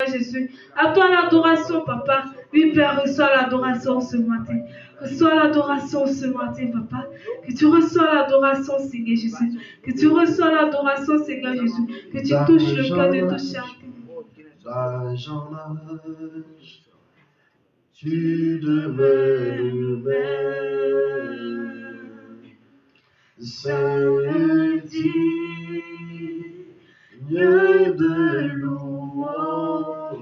Jésus. À toi l'adoration, Papa. Oui, Père, reçois l'adoration ce matin. Reçois l'adoration ce matin, Papa. Que tu reçois l'adoration, Seigneur Jésus. Que tu reçois l'adoration, Seigneur Jésus. Que tu touches le cœur de ton chacun. D'âge en âge, tu demeures même. C'est digne de louange.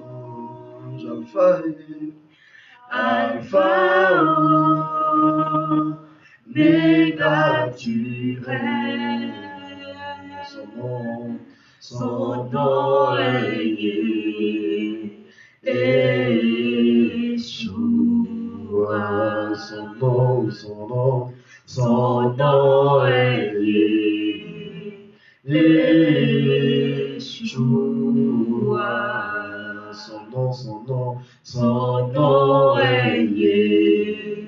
Alpha, Oméga, tu règnes. Son nom est Yeshua. Son nom est Yeshua. Son nom est Yeshua.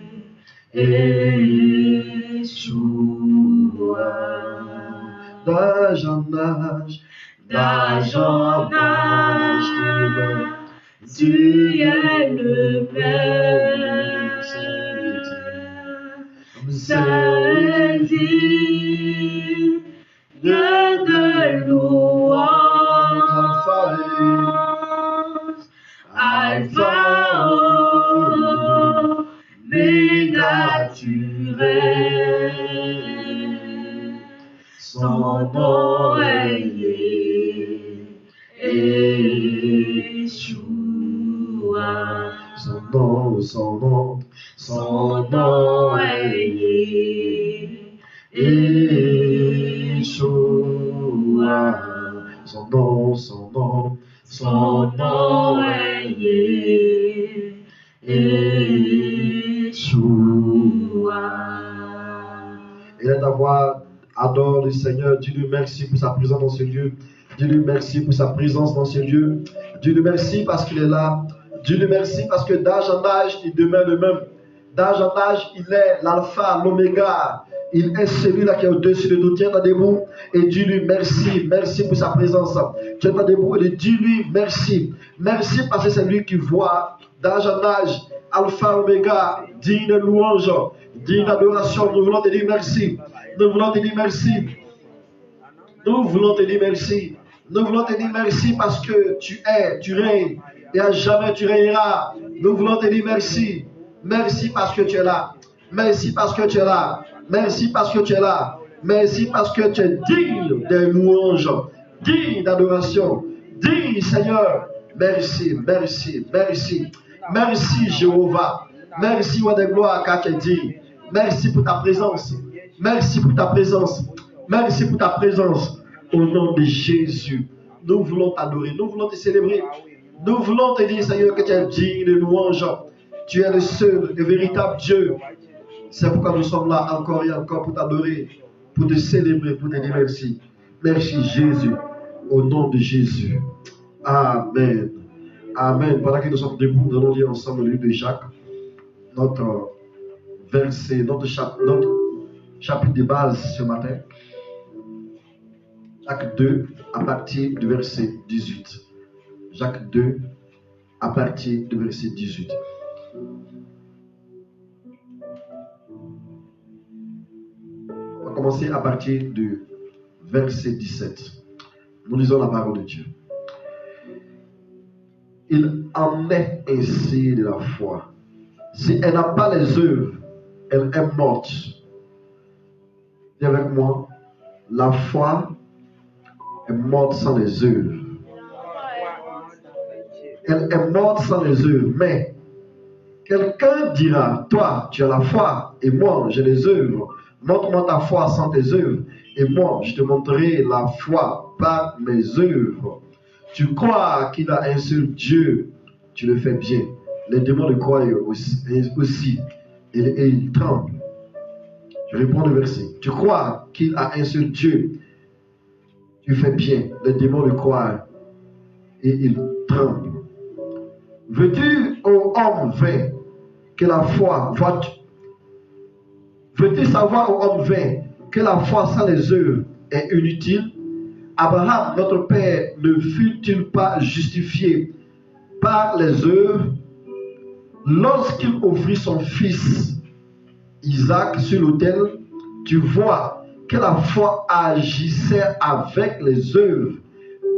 D'âge en âge, tu es le même. C'est digne de louange. Alpha, Oméga, tu règnes. Son nom est Yeshua. Son nom est Yeshua. Son nom est Yeshua. Et d'avoir adore le Seigneur, dis-lui merci pour sa présence dans ce lieu. Dis-lui merci pour sa présence dans ce lieu. Dis-lui merci parce qu'il est là. Dis-lui merci parce que d'âge en âge, il demeure le même. D'âge en âge, il est l'alpha, l'oméga. Il est celui-là qui est au-dessus de tout. Tiens-toi debout et dis-lui merci. Merci pour sa présence. Tiens-toi debout et dis-lui merci. Merci parce que c'est lui qui voit d'âge en âge, alpha, oméga, digne de louange, digne d'adoration. Nous voulons te dire merci. Nous voulons te dire merci. Nous voulons te dire merci. Nous voulons te dire merci parce que tu es, tu règnes et à jamais tu régneras. Nous voulons te dire merci. Merci parce que tu es là. Merci parce que tu es là. Merci parce que tu es là. Merci parce que tu es digne des louanges, digne d'adoration, digne Seigneur. Merci, merci, merci. Merci Jéhovah. Merci roi de gloire car tu es digne. Merci pour ta présence. Merci pour ta présence. Merci pour ta présence. Au nom de Jésus, nous voulons t'adorer. Nous voulons te célébrer. Nous voulons te dire, Seigneur, que tu es digne de louange. Tu es le seul et véritable Dieu. C'est pourquoi nous sommes là encore et encore pour t'adorer, pour te célébrer, pour te dire merci. Merci Jésus. Au nom de Jésus. Amen. Amen. Pendant que nous sommes debout, nous allons lire ensemble le livre de Jacques. Notre verset, notre chapitre de base ce matin. Jacques 2, à partir du verset 18. Jacques 2, à partir du verset 18. On va commencer à partir du verset 17. Nous lisons la parole de Dieu. Il en est ainsi de la foi. Si elle n'a pas les œuvres, elle est morte. Dis avec moi, la foi est morte sans les œuvres. Elle est morte sans les œuvres. Mais quelqu'un dira, toi, tu as la foi et moi, j'ai les œuvres. Montre-moi ta foi sans tes œuvres et moi, je te montrerai la foi par mes œuvres. Tu crois qu'il a un seul Dieu, tu le fais bien. Les démons le croient aussi et ils tremblent. Je réponds le verset. Tu crois qu'il a un seul Dieu, tu fais bien. Les démons le croient et ils tremblent. Veux-tu, ô homme vain, que la foi, veux-tu savoir, ô homme vain, que la foi sans les œuvres est inutile? Abraham, notre père, ne fut-il pas justifié par les œuvres, lorsqu'il offrit son fils Isaac sur l'autel, tu vois que la foi agissait avec les œuvres.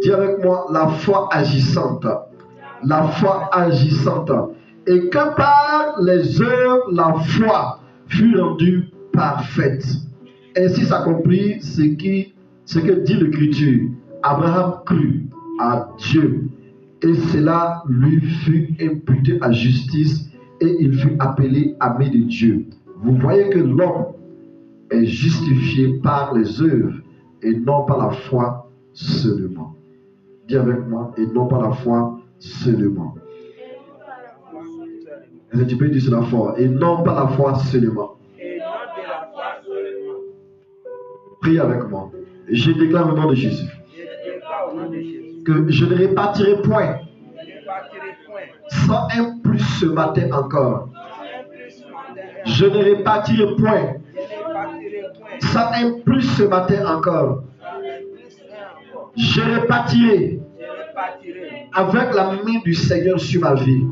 Dis avec moi, la foi agissante. La foi agissante. Et que par les œuvres, la foi fut rendue parfaite. Ainsi s'accomplit ce que dit l'Écriture. Abraham crut à Dieu, et cela lui fut imputé à justice, et il fut appelé ami de Dieu. Vous voyez que l'homme est justifié par les œuvres et non par la foi seulement. Dis avec moi, et non par la foi seulement. Est-ce que tu peux dire cela fort? Et non par la foi seulement. Prie avec moi. Je déclare au nom de Jésus que je ne répartirai point sans un plus ce matin encore. Je ne répartirai point sans un plus ce matin encore. Je répartirai avec la main du Seigneur sur ma vie.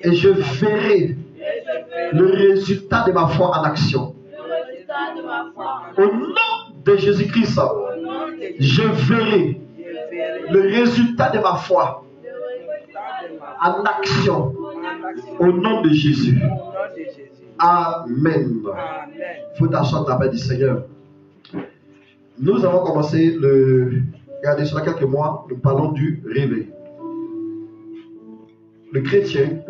Et je verrai le résultat de ma foi en action. Au nom de Jésus-Christ, je verrai le résultat de ma foi en action. Au nom de Jésus. Amen. Il faut t'asseoir dans la paix du Seigneur. Nous avons commencé regardez, sur quelques mois, nous parlons du réveil. Le chrétien,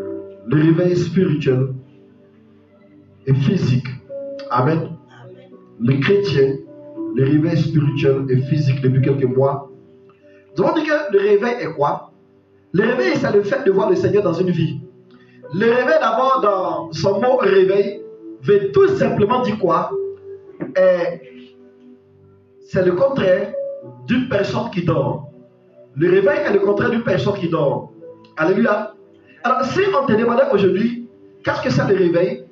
le réveil spirituel et physique. Amen. Le chrétien, le réveil spirituel et physique depuis quelques mois. Nous avons dit que le réveil est quoi? Le réveil, c'est le fait de voir le Seigneur dans une vie. Le réveil, d'abord, dans son mot réveil, veut tout simplement dire quoi? C'est le contraire d'une personne qui dort. Le réveil est le contraire d'une personne qui dort. Alléluia. Alors, si on te demandait aujourd'hui, qu'est-ce que c'est le réveil?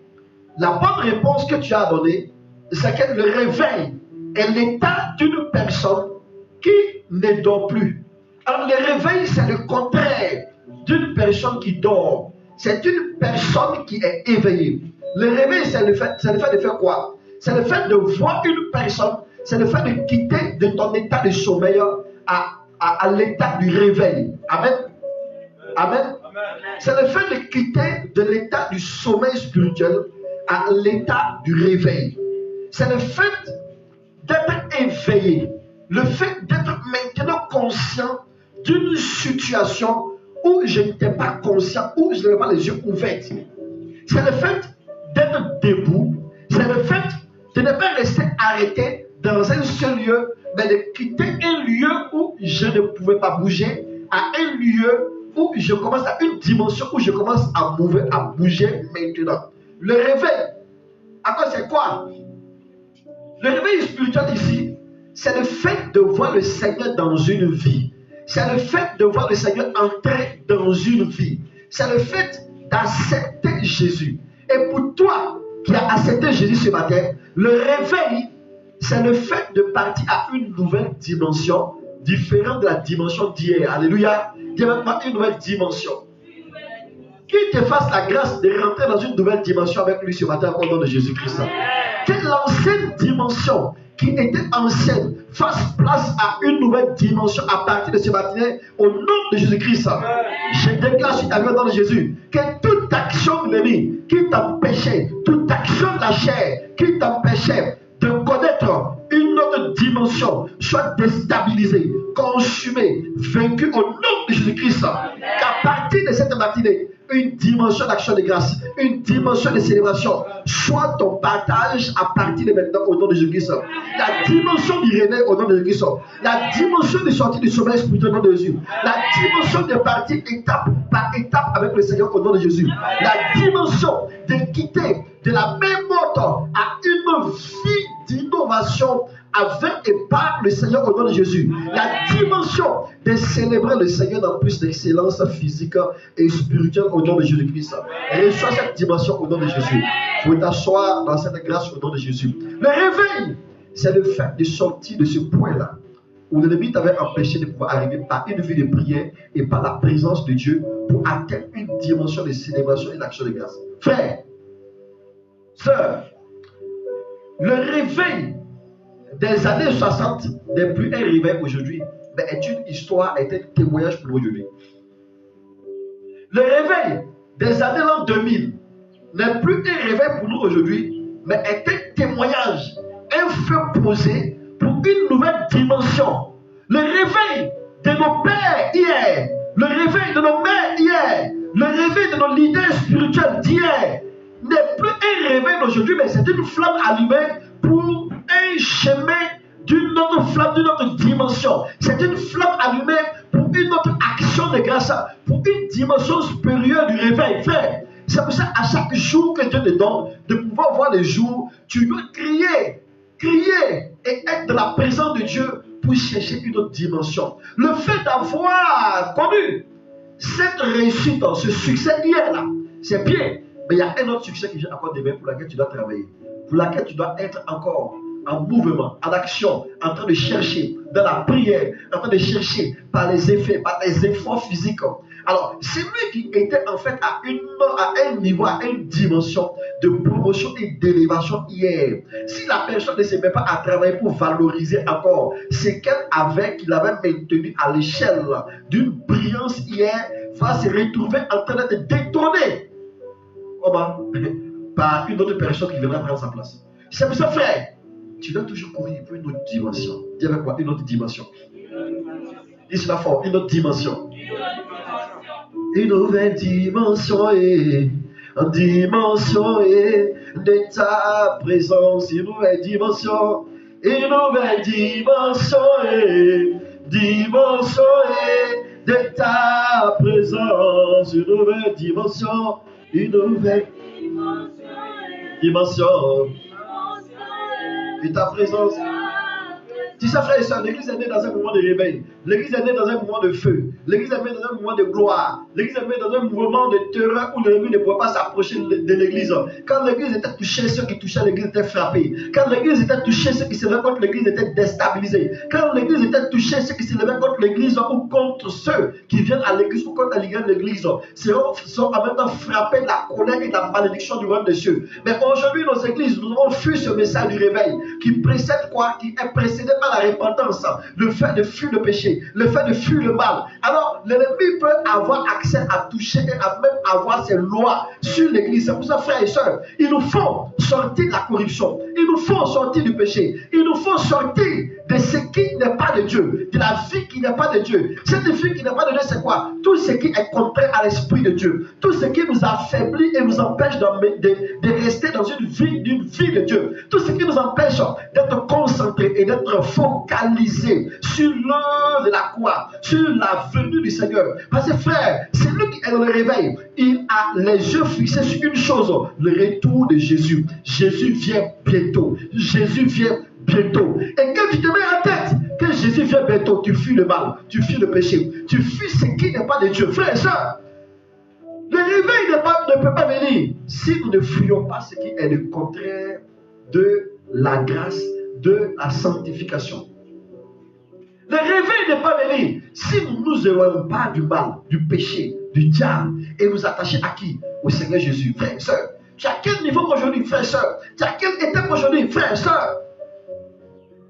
La bonne réponse que tu as donnée, c'est que le réveil est l'état d'une personne qui ne dort plus. Alors, le réveil, c'est le contraire d'une personne qui dort. C'est une personne qui est éveillée. Le réveil, c'est le fait de faire quoi? C'est le fait de voir une personne, c'est le fait de quitter de ton état de sommeil à l'état du réveil. Amen. Amen. C'est le fait de quitter de l'état du sommeil spirituel à l'état du réveil. C'est le fait d'être éveillé, le fait d'être maintenant conscient d'une situation où je n'étais pas conscient, où je n'avais pas les yeux ouverts. C'est le fait d'être debout, c'est le fait de ne pas rester arrêté dans un seul lieu, mais de quitter un lieu où je ne pouvais pas bouger à un lieu où je commence à une dimension où je commence à bouger maintenant. Le réveil, à quoi c'est quoi? Le réveil spirituel ici, c'est le fait de voir le Seigneur dans une vie. C'est le fait de voir le Seigneur entrer dans une vie. C'est le fait d'accepter Jésus. Et pour toi qui as accepté Jésus ce matin, le réveil, c'est le fait de partir à une nouvelle dimension, différente de la dimension d'hier. Alléluia. Dis maintenant une nouvelle dimension. Qu'il te fasse la grâce de rentrer dans une nouvelle dimension avec lui ce matin au nom de Jésus-Christ. Que l'ancienne dimension qui était ancienne fasse place à une nouvelle dimension à partir de ce matin au nom de Jésus-Christ. Je déclare sur ta vie au nom de Jésus que toute action de l'ennemi qui t'empêchait, toute action de la chair qui t'empêchait de connaître une autre dimension soit déstabilisée, consumée, vaincue au nom de Jésus-Christ. Qu'à partir de cette matinée, une dimension d'action de grâce, une dimension de célébration soit ton partage à partir de maintenant au nom de Jésus-Christ. La dimension du réveil au nom de Jésus-Christ. La dimension de sortie du sommeil spirituel au nom de Jésus. La dimension de partir étape par étape avec le Seigneur au nom de Jésus. La dimension de quitter de la même mode à une vie d'innovation avec et par le Seigneur au nom de Jésus. La dimension de célébrer le Seigneur dans plus d'excellence physique et spirituelle au nom de Jésus-Christ. Reçois cette dimension au nom de Jésus. Il faut t'asseoir dans cette grâce au nom de Jésus. Le réveil, c'est le fait de sortir de ce point-là où l'ennemi t'avait empêché de pouvoir arriver par une vie de prière et par la présence de Dieu pour atteindre une dimension de célébration et d'action de grâce. Frère, sœur, le réveil des années 60 n'est plus un réveil aujourd'hui, mais est une histoire, est un témoignage pour nous aujourd'hui. Le réveil des années 2000 n'est plus un réveil pour nous aujourd'hui, mais est un témoignage, un feu posé pour une nouvelle dimension. Le réveil de nos pères hier, le réveil de nos mères hier, le réveil de nos leaders spirituels d'hier n'est plus un réveil d'aujourd'hui, mais c'est une flamme allumée pour un chemin d'une autre flamme, d'une autre dimension. C'est une flamme allumée pour une autre action de grâce, pour une dimension supérieure du réveil. Frère, c'est pour ça à chaque jour que Dieu te donne, de pouvoir voir les jours, tu dois crier et être dans la présence de Dieu pour chercher une autre dimension. Le fait d'avoir connu cette réussite, ce succès hier là, c'est bien, mais il y a un autre succès qui vient encore demain pour lequel tu dois travailler, pour lequel tu dois être encore en mouvement, en action, en train de chercher dans la prière, en train de chercher par les effets, par les efforts physiques. Alors, c'est lui qui était en fait à un niveau, à une dimension de promotion et d'élévation hier. Si la personne ne se met pas à travailler pour valoriser encore ce qu'elle avait, qu'il avait maintenu à l'échelle d'une brillance hier, va se retrouver en train de détourner par une autre personne qui viendra prendre sa place. C'est pour ça, frère, tu dois toujours courir pour une autre dimension. Dis avec moi, une autre dimension. Dis cela fort, une autre dimension. Une nouvelle dimension de ta présence. Une nouvelle dimension. Une nouvelle dimension de ta présence. Une nouvelle dimension. Une nouvelle dimension de ta présence. Tu sais, frère et soeur, l'église est née dans un moment de réveil. L'église est née dans un moment de feu. L'église est née dans un moment de gloire. L'église est née dans un moment de terreur où l'ennemi ne pouvait pas s'approcher de l'église. Quand l'église était touchée, ceux qui touchaient l'église étaient frappés. Quand l'église était touchée, ceux qui se levaient contre l'église étaient déstabilisés. Quand l'église était touchée, ceux qui se levaient contre l'église ou contre ceux qui viennent à l'église ou contre la ligue de l'église sont en même temps frappés de la colère et de la malédiction du royaume des cieux. Mais aujourd'hui, nos églises, nous avons fui ce message du réveil qui précède quoi? Qui est précédé par la repentance, le fait de fuir le péché, le fait de fuir le mal. Alors, l'ennemi peut avoir accès à toucher et à même avoir ses lois sur l'église. C'est pour ça, frères et sœurs, il nous faut sortir de la corruption, il nous faut sortir du péché, il nous faut sortir de ce qui n'est pas de Dieu, de la vie qui n'est pas de Dieu. Cette vie qui n'est pas de Dieu, c'est quoi? Tout ce qui est contraire à l'esprit de Dieu, tout ce qui nous affaiblit et nous empêche de rester dans une vie de Dieu, tout ce qui nous empêche d'être concentrés et d'être focalisés sur l'heure de la croix, sur la venue du Seigneur. Parce que frère, c'est lui qui est dans le réveil. Il a les yeux fixés sur une chose, le retour de Jésus. Jésus vient bientôt. Jésus vient bientôt. Et quand tu te mets en tête que Jésus vient bientôt, tu fuis le mal, tu fuis le péché, tu fuis ce qui n'est pas de Dieu. Frère et soeur, le réveil ne peut pas venir si nous ne fuyons pas ce qui est le contraire de la grâce, de la sanctification. Le réveil n'est pas venu si nous ne nous éloignons pas du mal, du péché, du diable et nous attacher à qui? Au Seigneur Jésus. Frère et soeur, tu as quel niveau aujourd'hui, frère et soeur? Tu as quelle étape aujourd'hui, frère et soeur?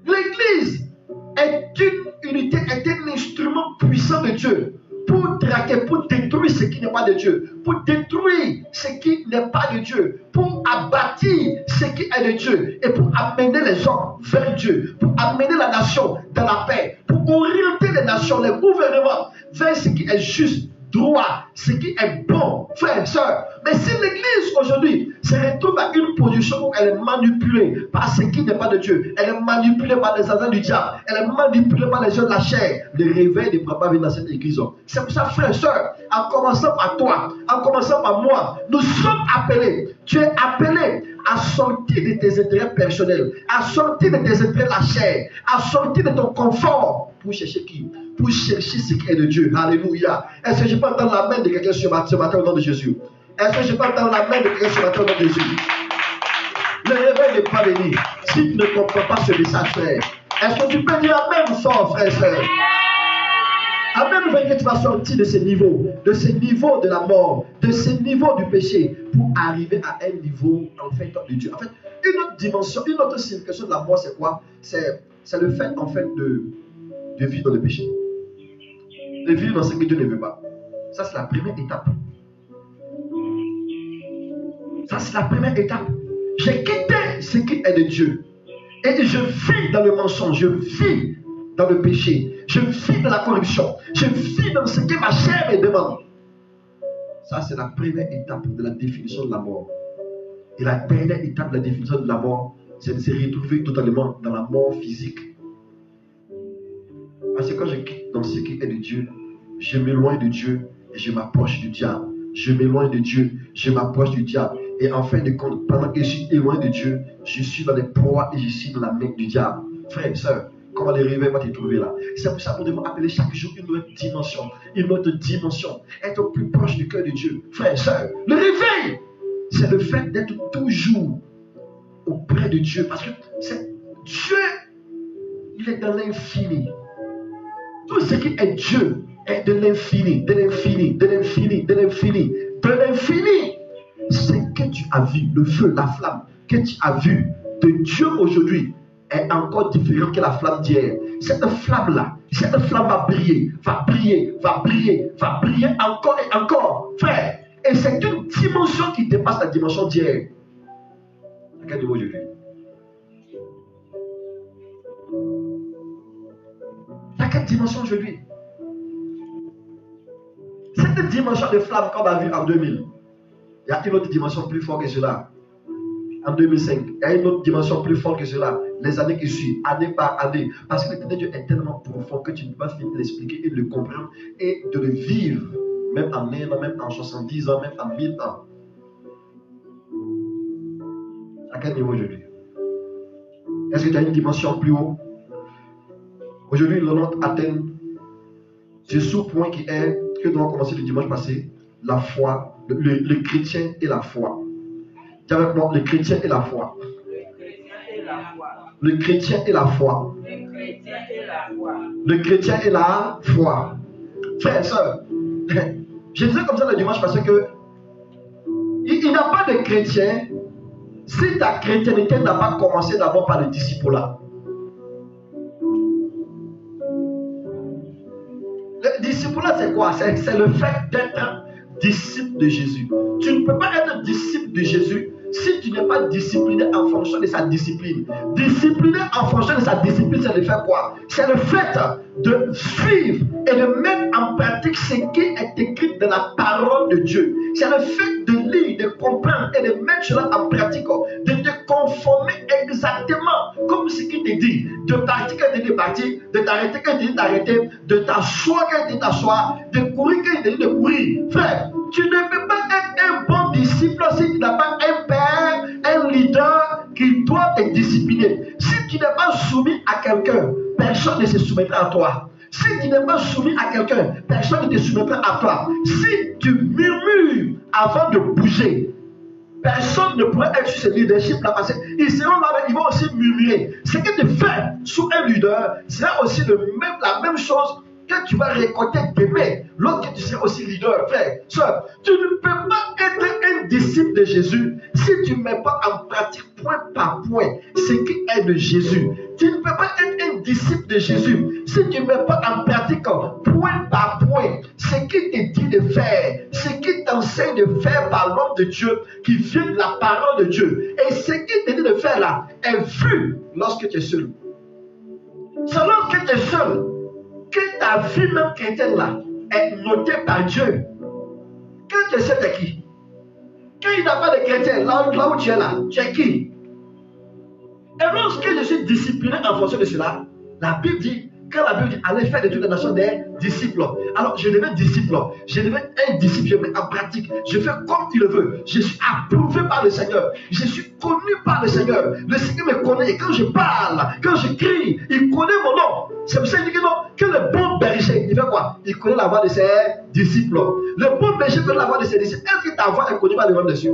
L'église est une unité, est un instrument puissant de Dieu pour traquer, pour détruire ce qui n'est pas de Dieu, pour détruire ce qui n'est pas de Dieu, pour abattre ce qui est de Dieu et pour amener les hommes vers Dieu, pour amener la nation dans la paix, pour orienter les nations, les gouvernements vers ce qui est juste, droit, ce qui est bon, frère, soeur. Mais si l'église aujourd'hui se retrouve à une position où elle est manipulée par ce qui n'est pas de Dieu, elle est manipulée par les agents du diable, elle est manipulée par les gens de la chair, le réveil ne pourra pas venir dans cette église. C'est pour ça, frère, soeur, en commençant par toi, en commençant par moi, nous sommes appelés, tu es appelé à sortir de tes intérêts personnels, à sortir de tes intérêts de la chair, à sortir de ton confort pour chercher qui? Pour chercher ce qui est de Dieu. Alléluia. Est-ce que je peux entendre la main de quelqu'un ce matin au nom de Jésus? Est-ce que je peux entendre la main de quelqu'un ce matin au nom de Jésus? Le réveil n'est pas venu. Si tu ne comprends pas ce message, frère, Est-ce que tu peux dire Amen, fort, frère et soeur? Amen veut dire que tu vas sortir de ces niveaux de la mort, de ces niveaux du péché, pour arriver à un niveau, en fait, de Dieu. En fait, une autre dimension, une autre signification de la mort, c'est quoi? C'est le fait, en fait, de vivre dans le péché. De vivre dans ce que Dieu ne veut pas. Ça, c'est la première étape. Ça, c'est la première étape. J'ai quitté ce qui est de Dieu. Et je vis dans le mensonge, je vis dans le péché, je vis dans la corruption, je vis dans ce que ma chair me demande. Ça, c'est la première étape de la définition de la mort. Et la dernière étape de la définition de la mort, c'est de se retrouver totalement dans la mort physique. Parce que quand je quitte dans ce qui est de Dieu, je m'éloigne de Dieu et je m'approche du diable. Je m'éloigne de Dieu, je m'approche du diable. Et en fin de compte, pendant que je suis éloigné de Dieu, je suis dans les proies et je suis dans la main du diable. Frère et soeur, comment le réveil va te trouver là? C'est pour ça que nous devons appeler chaque jour une autre dimension. Une autre dimension. Être plus proche du cœur de Dieu. Frère et soeur, le réveil, c'est le fait d'être toujours auprès de Dieu. Parce que Dieu, il est dans l'infini. Tout ce qui est Dieu est de l'infini, de l'infini, de l'infini, de l'infini, de l'infini. Ce que tu as vu, le feu, la flamme que tu as vu de Dieu aujourd'hui est encore différent que la flamme d'hier. Cette flamme-là, cette flamme va briller, va briller, va briller, va briller encore et encore, frère. Et c'est une dimension qui dépasse la dimension d'hier. À quel niveau aujourd'hui? À quelle dimension aujourd'hui? Cette dimension de flamme qu'on a vue en 2000, il y a une autre dimension plus forte que cela. En 2005, il y a une autre dimension plus forte que cela. Les années qui suivent, année par année. Parce que l'éternel Dieu est tellement profond que tu ne peux pas finir de l'expliquer et de le comprendre et de le vivre. Même en 1 an, même en 70 ans, même en 1000 ans. À quel niveau aujourd'hui? Est-ce que tu as une dimension plus haut? Aujourd'hui, nous allons atteindre ce sous-point qui est, que nous avons commencé le dimanche passé, la foi, le chrétien et la foi. Dis avec moi, le chrétien et la foi. Le chrétien et la foi. Le chrétien et la foi. Frères et sœurs, je disais comme ça le dimanche parce que il n'y a pas de chrétien si ta chrétienté n'a pas commencé d'abord par le discipulat. Le discipulat, c'est quoi? C'est le fait d'être disciple de Jésus. Tu ne peux pas être disciple de Jésus si tu n'es pas discipliné en fonction de sa discipline. Discipliné en fonction de sa discipline, c'est le fait quoi? C'est le fait de suivre et de mettre en pratique ce qui est écrit dans la parole de Dieu. C'est le fait de lire, de comprendre et de mettre cela en pratique, de te conformer exactement comme ce qui te dit, de partir quand il te dit partir, de t'arrêter quand il te dit t'arrêter, de t'asseoir quand il te dit t'asseoir, de courir quand il te dit de courir. Frère, tu ne peux pas être un bon disciple si tu n'as pas un père, un leader qui doit te discipliner. Si tu n'es pas soumis à quelqu'un, personne ne se soumettra à toi. Si tu n'es pas soumis à quelqu'un, personne ne te soumettra à toi. Si tu murmures avant de bouger, personne ne pourrait être sur ce leadership-là parce qu'ils seront là, ils vont aussi murmurer. Ce que tu fais sous un leader sera aussi la même chose que tu vas récolter demain, lorsque tu seras aussi leader, frère, soeur. Tu ne peux pas être un disciple de Jésus si tu ne mets pas en pratique point par point ce qui est de Jésus. Tu ne peux pas être un disciple de Jésus si tu ne mets pas en pratique point par point ce qui te dit de faire, ce qui t'enseigne de faire par l'homme de Dieu qui vient de la parole de Dieu. Et ce qui te dit de faire là est vu lorsque tu es seul. C'est lorsque tu es seul que ta vie même chrétienne là est notée par Dieu. Quand tu sais t'es qui? Quand il n'y a pas de chrétien, là où tu es là, tu es qui? Et lorsque je suis discipliné en fonction de cela, la Bible dit, quand la Bible dit allez faire de toutes les nations des disciples, alors je deviens disciple, je deviens un disciple, je mets en pratique, je fais comme il le veut, je suis approuvé par le Seigneur, je suis connu par le Seigneur me connaît, et quand je parle, quand je crie, il connaît mon nom. C'est pour ça qu'il dit que non, que le bon berger, il fait quoi? Il connaît la voix de ses disciples. Le bon berger connaît la voix de ses disciples. Est-ce que ta voix est connue par le royaume des cieux?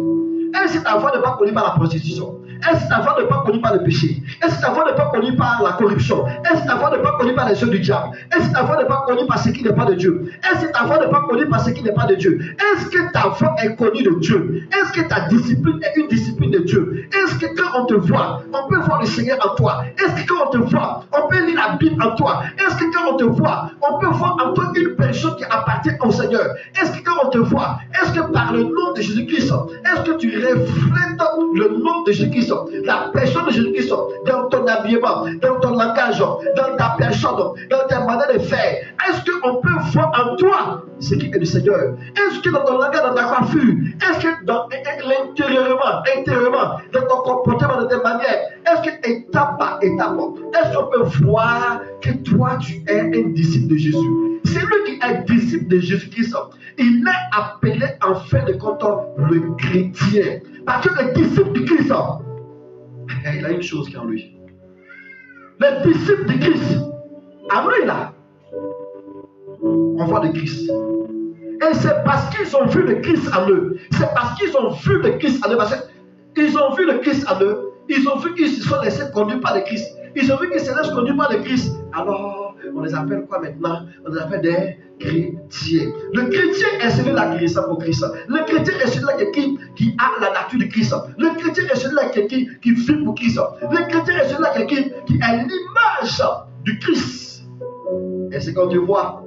Est-ce que ta voix n'est pas connue par la prostitution? Est-ce que ta voix n'est pas connue par le péché? Est-ce que ta voix n'est pas connue par la corruption? Est-ce que ta voix n'est pas connue par les yeux du diable? Est-ce que ta voix n'est pas connue par ce qui n'est pas de Dieu? Est-ce que ta voix n'est pas connue par ce qui n'est pas de Dieu? Est-ce que ta voix est connue de Dieu? Est-ce que ta discipline est une discipline de Dieu? Est-ce que quand on te voit, on peut voir le Seigneur en toi? Est-ce que quand on te voit, on peut lire la Bible en toi? Est-ce que quand on te voit, on peut voir en toi une personne qui appartient au Seigneur? Est-ce que quand on te voit, est-ce que par le nom de Jésus-Christ, est-ce que tu reflètes le nom de Jésus-Christ, la personne de Jésus-Christ dans ton habillement, dans ton langage, dans ta personne, dans ta manière de faire? Est-ce qu'on peut voir en toi ce qui est du Seigneur? Est-ce que dans ton langage, dans ta coiffure, est-ce que dans intérieurement, dans ton comportement, dans tes manières, est-ce que étape par étape, est-ce qu'on peut voir que toi tu es un disciple de Jésus? C'est lui qui est disciple de Jésus-Christ. Il est appelé en fin de compte le chrétien. Parce que le disciple de Christ, il a une chose qui est en lui. Le disciple de Christ, en lui là, on voit le Christ. Et c'est parce qu'ils ont vu le Christ en eux. C'est parce qu'ils ont vu le Christ en eux. Parce qu'ils ont vu le Christ en eux. Ils ont vu qu'ils se sont laissés conduire par le Christ. Ils ont vu qu'ils se laissent conduire par le Christ. Alors, on les appelle quoi maintenant? On les appelle des chrétiens. Le chrétien est celui-là qui ressemble au Christ. Le chrétien est celui-là qui a la nature de Christ. Le chrétien est celui-là qui vit pour Christ. Le chrétien est celui-là qui est l'image du Christ. Et c'est quand tu vois,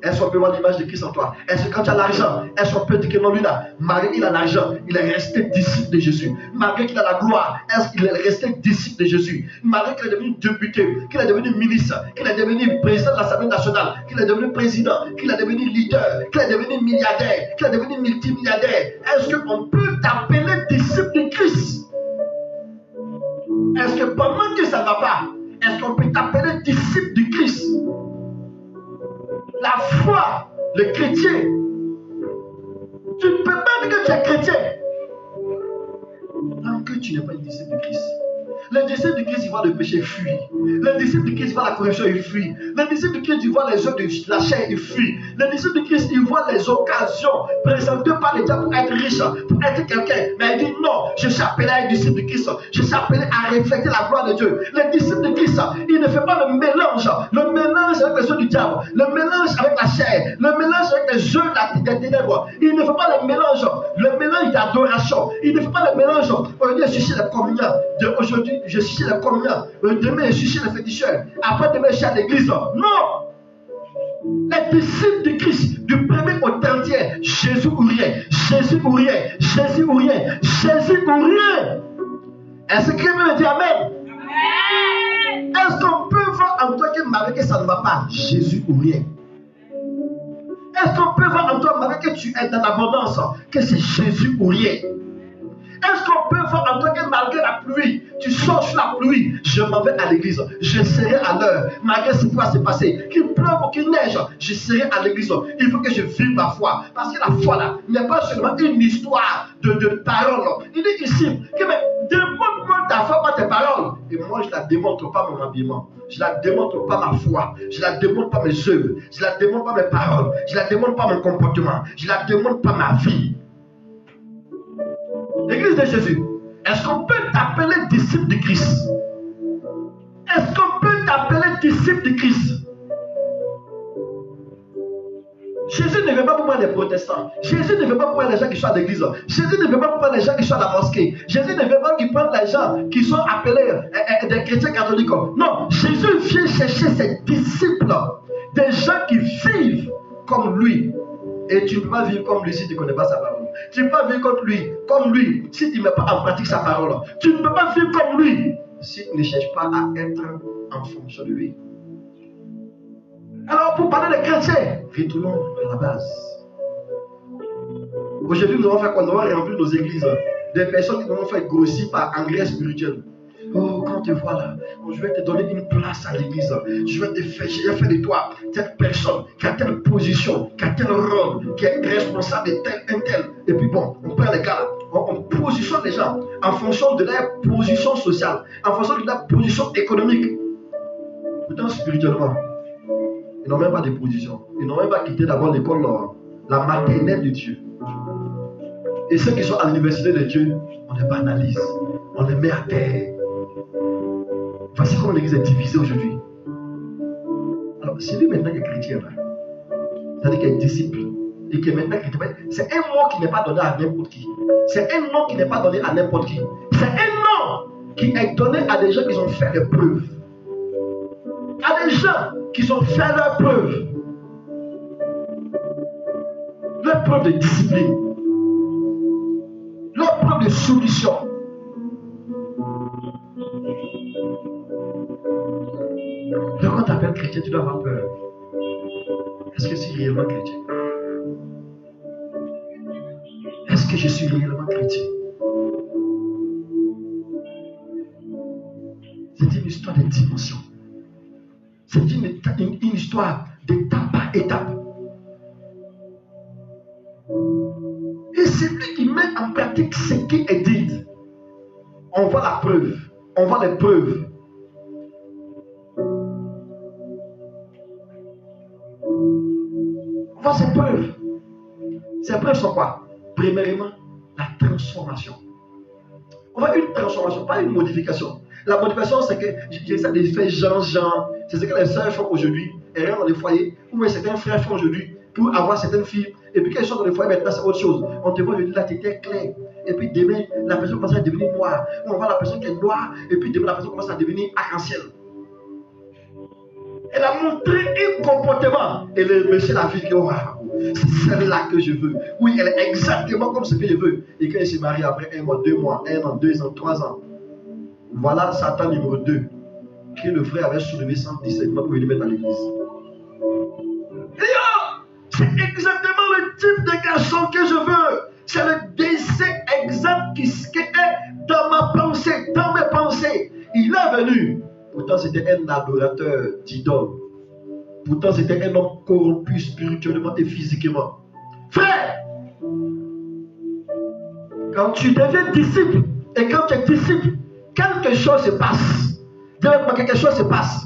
est-ce qu'on peut voir l'image de Christ en toi? Est-ce que quand tu as l'argent, est-ce qu'on peut dire que non, lui là, malgré qu'il a l'argent, il est resté disciple de Jésus? Malgré qu'il a la gloire, est-ce qu'il est resté disciple de Jésus? Malgré qu'il est devenu député, qu'il est devenu ministre, qu'il est devenu président de l'Assemblée nationale, qu'il est devenu président, qu'il est devenu leader, qu'il est devenu milliardaire, qu'il est devenu multimilliardaire, est-ce qu'on peut t'appeler disciple de Christ? Est-ce que pendant que ça ne va pas, est-ce qu'on peut t'appeler disciple de Christ? La foi, le chrétien, tu ne peux pas dire que tu es chrétien tant que tu n'es pas un disciple de Christ. Le disciple de Christ, il voit le péché fuir. Le disciple de Christ, il voit la corruption, il fuit. Le disciple de Christ, il voit les œuvres de la chair, il fuit. Le disciple de Christ, il voit les occasions présentées par les diables pour être riche, pour être quelqu'un. Mais il dit non, je suis appelé à un disciple de Christ. Je suis appelé à refléter la gloire de Dieu. Le disciple de Christ, il ne fait pas le mélange avec les œuvres du diable, le mélange avec la chair, le mélange avec les œuvres des ténèbres. Il ne fait pas le mélange d'adoration. Il ne fait pas le mélange. Aujourd'hui, je suis la communion. Aujourd'hui, je suis la communion. Demain, je suis le féticheur. Après, demain, je suis à l'église. Non! Les disciples de Christ, du premier au dernier, Jésus ou rien, Jésus ou rien, Jésus ou rien, Jésus ou rien. Est-ce que quelqu'un me dit Amen? Amen. Est-ce qu'on peut voir en toi que malgré que ça ne va pas, Jésus ou rien? Est-ce qu'on peut voir en toi malgré que tu es dans l'abondance, que c'est Jésus ou rien? Est-ce qu'on peut voir en toi que malgré la pluie, tu sors sur la pluie, je m'en vais à l'église, je serai à l'heure, malgré ce qui va se passer, qu'il pleuve ou qu'il neige, je serai à l'église. Il faut que je vive ma foi, parce que la foi là n'est pas seulement une histoire de paroles. Il dit ici, que démontre-moi ta foi par tes paroles, et moi je ne la démontre pas mon habillement, je ne la démontre pas ma foi, je ne la démontre pas mes œuvres, je ne la démontre pas mes paroles, je ne la démontre pas mon comportement, je ne la démontre pas ma vie. L'église de Jésus, est-ce qu'on peut t'appeler disciple de Christ? Est-ce qu'on peut t'appeler disciple de Christ? Jésus ne veut pas pour moi les protestants. Jésus ne veut pas pour moi les gens qui sont à l'église. Jésus ne veut pas pour moi les gens qui sont à la mosquée. Jésus ne veut pas qu'il prenne les gens qui sont appelés des chrétiens catholiques. Non, Jésus vient chercher ses disciples, des gens qui vivent comme lui. Et tu ne peux pas vivre comme lui si tu ne connais pas sa parole. Tu ne peux pas vivre comme lui si tu ne mets pas en pratique sa parole. Tu ne peux pas vivre comme lui si tu ne cherches pas à être en fonction de lui. Alors pour parler des chrétiens, retournons à la base. Aujourd'hui nous allons faire quoi? Nous allons remplir nos églises. Des personnes qui nous vont faire grossir par engrais spirituel. Oh, quand tu vois là, je vais te donner une place à l'église. Je vais faire de toi cette personne qui a telle position, qui a tel rôle, qui est responsable de tel. Et puis bon, on prend les gars là, on positionne les gens en fonction de leur position sociale, en fonction de leur position économique. Pourtant, spirituellement, ils n'ont même pas de position. Ils n'ont même pas quitté d'abord l'école, la maternelle de Dieu. Et ceux qui sont à l'université de Dieu, on les banalise, on on les met à terre. Voici comment l'église est divisée aujourd'hui. Alors, si lui maintenant est chrétien, c'est-à-dire qu'il est disciple, et que maintenant c'est un nom qui n'est pas donné à n'importe qui. C'est un nom qui n'est pas donné à n'importe qui. C'est un nom qui est donné à des gens qui ont fait les preuves. À des gens qui ont fait leurs preuves. Leur preuve de discipline. Leur preuve de soumission. Donc quand tu t'appelles chrétien, tu dois avoir peur. Est-ce que je suis réellement chrétien? Est-ce que je suis réellement chrétien? C'est une histoire de dimension. C'est une histoire d'étape par étape. Et c'est lui qui met en pratique ce qui est dit. On voit la preuve. On voit les preuves. On voit ces preuves. Ces preuves sont quoi? Premièrement, la transformation. On voit une transformation, pas une modification. La modification, c'est que j'essaie de faire genre. C'est ce que les sœurs font aujourd'hui. Elles rentrent dans les foyers. Ou bien certains frères font aujourd'hui pour avoir certaines filles. Et puis quand elles sont dans les foyers, maintenant c'est autre chose. On te voit aujourd'hui là, tu étais clair. Et puis demain, la personne commence à devenir noire. Ou on voit la personne qui est noire. Et puis demain, la personne commence à devenir arc-en-ciel. Elle a montré un comportement. Et le monsieur, la fille, qui oh, c'est celle-là que je veux. Oui, elle est exactement comme ce que je veux. Et quand elle se marie après 1 mois, 2 mois, 1 an, 2 ans, 3 ans, voilà Satan numéro 2, que le frère avait soulevé sans discernement pour le mettre à l'église. C'est exactement le type de garçon que je veux. C'est le dessin exact qui est dans ma pensée, dans mes pensées. Il est venu. Pourtant, c'était un adorateur d'idoles. Pourtant, c'était un homme corrompu spirituellement et physiquement. Frère, quand tu deviens disciple, et quand tu es disciple, quelque chose se passe. Dis-moi, quelque chose se passe.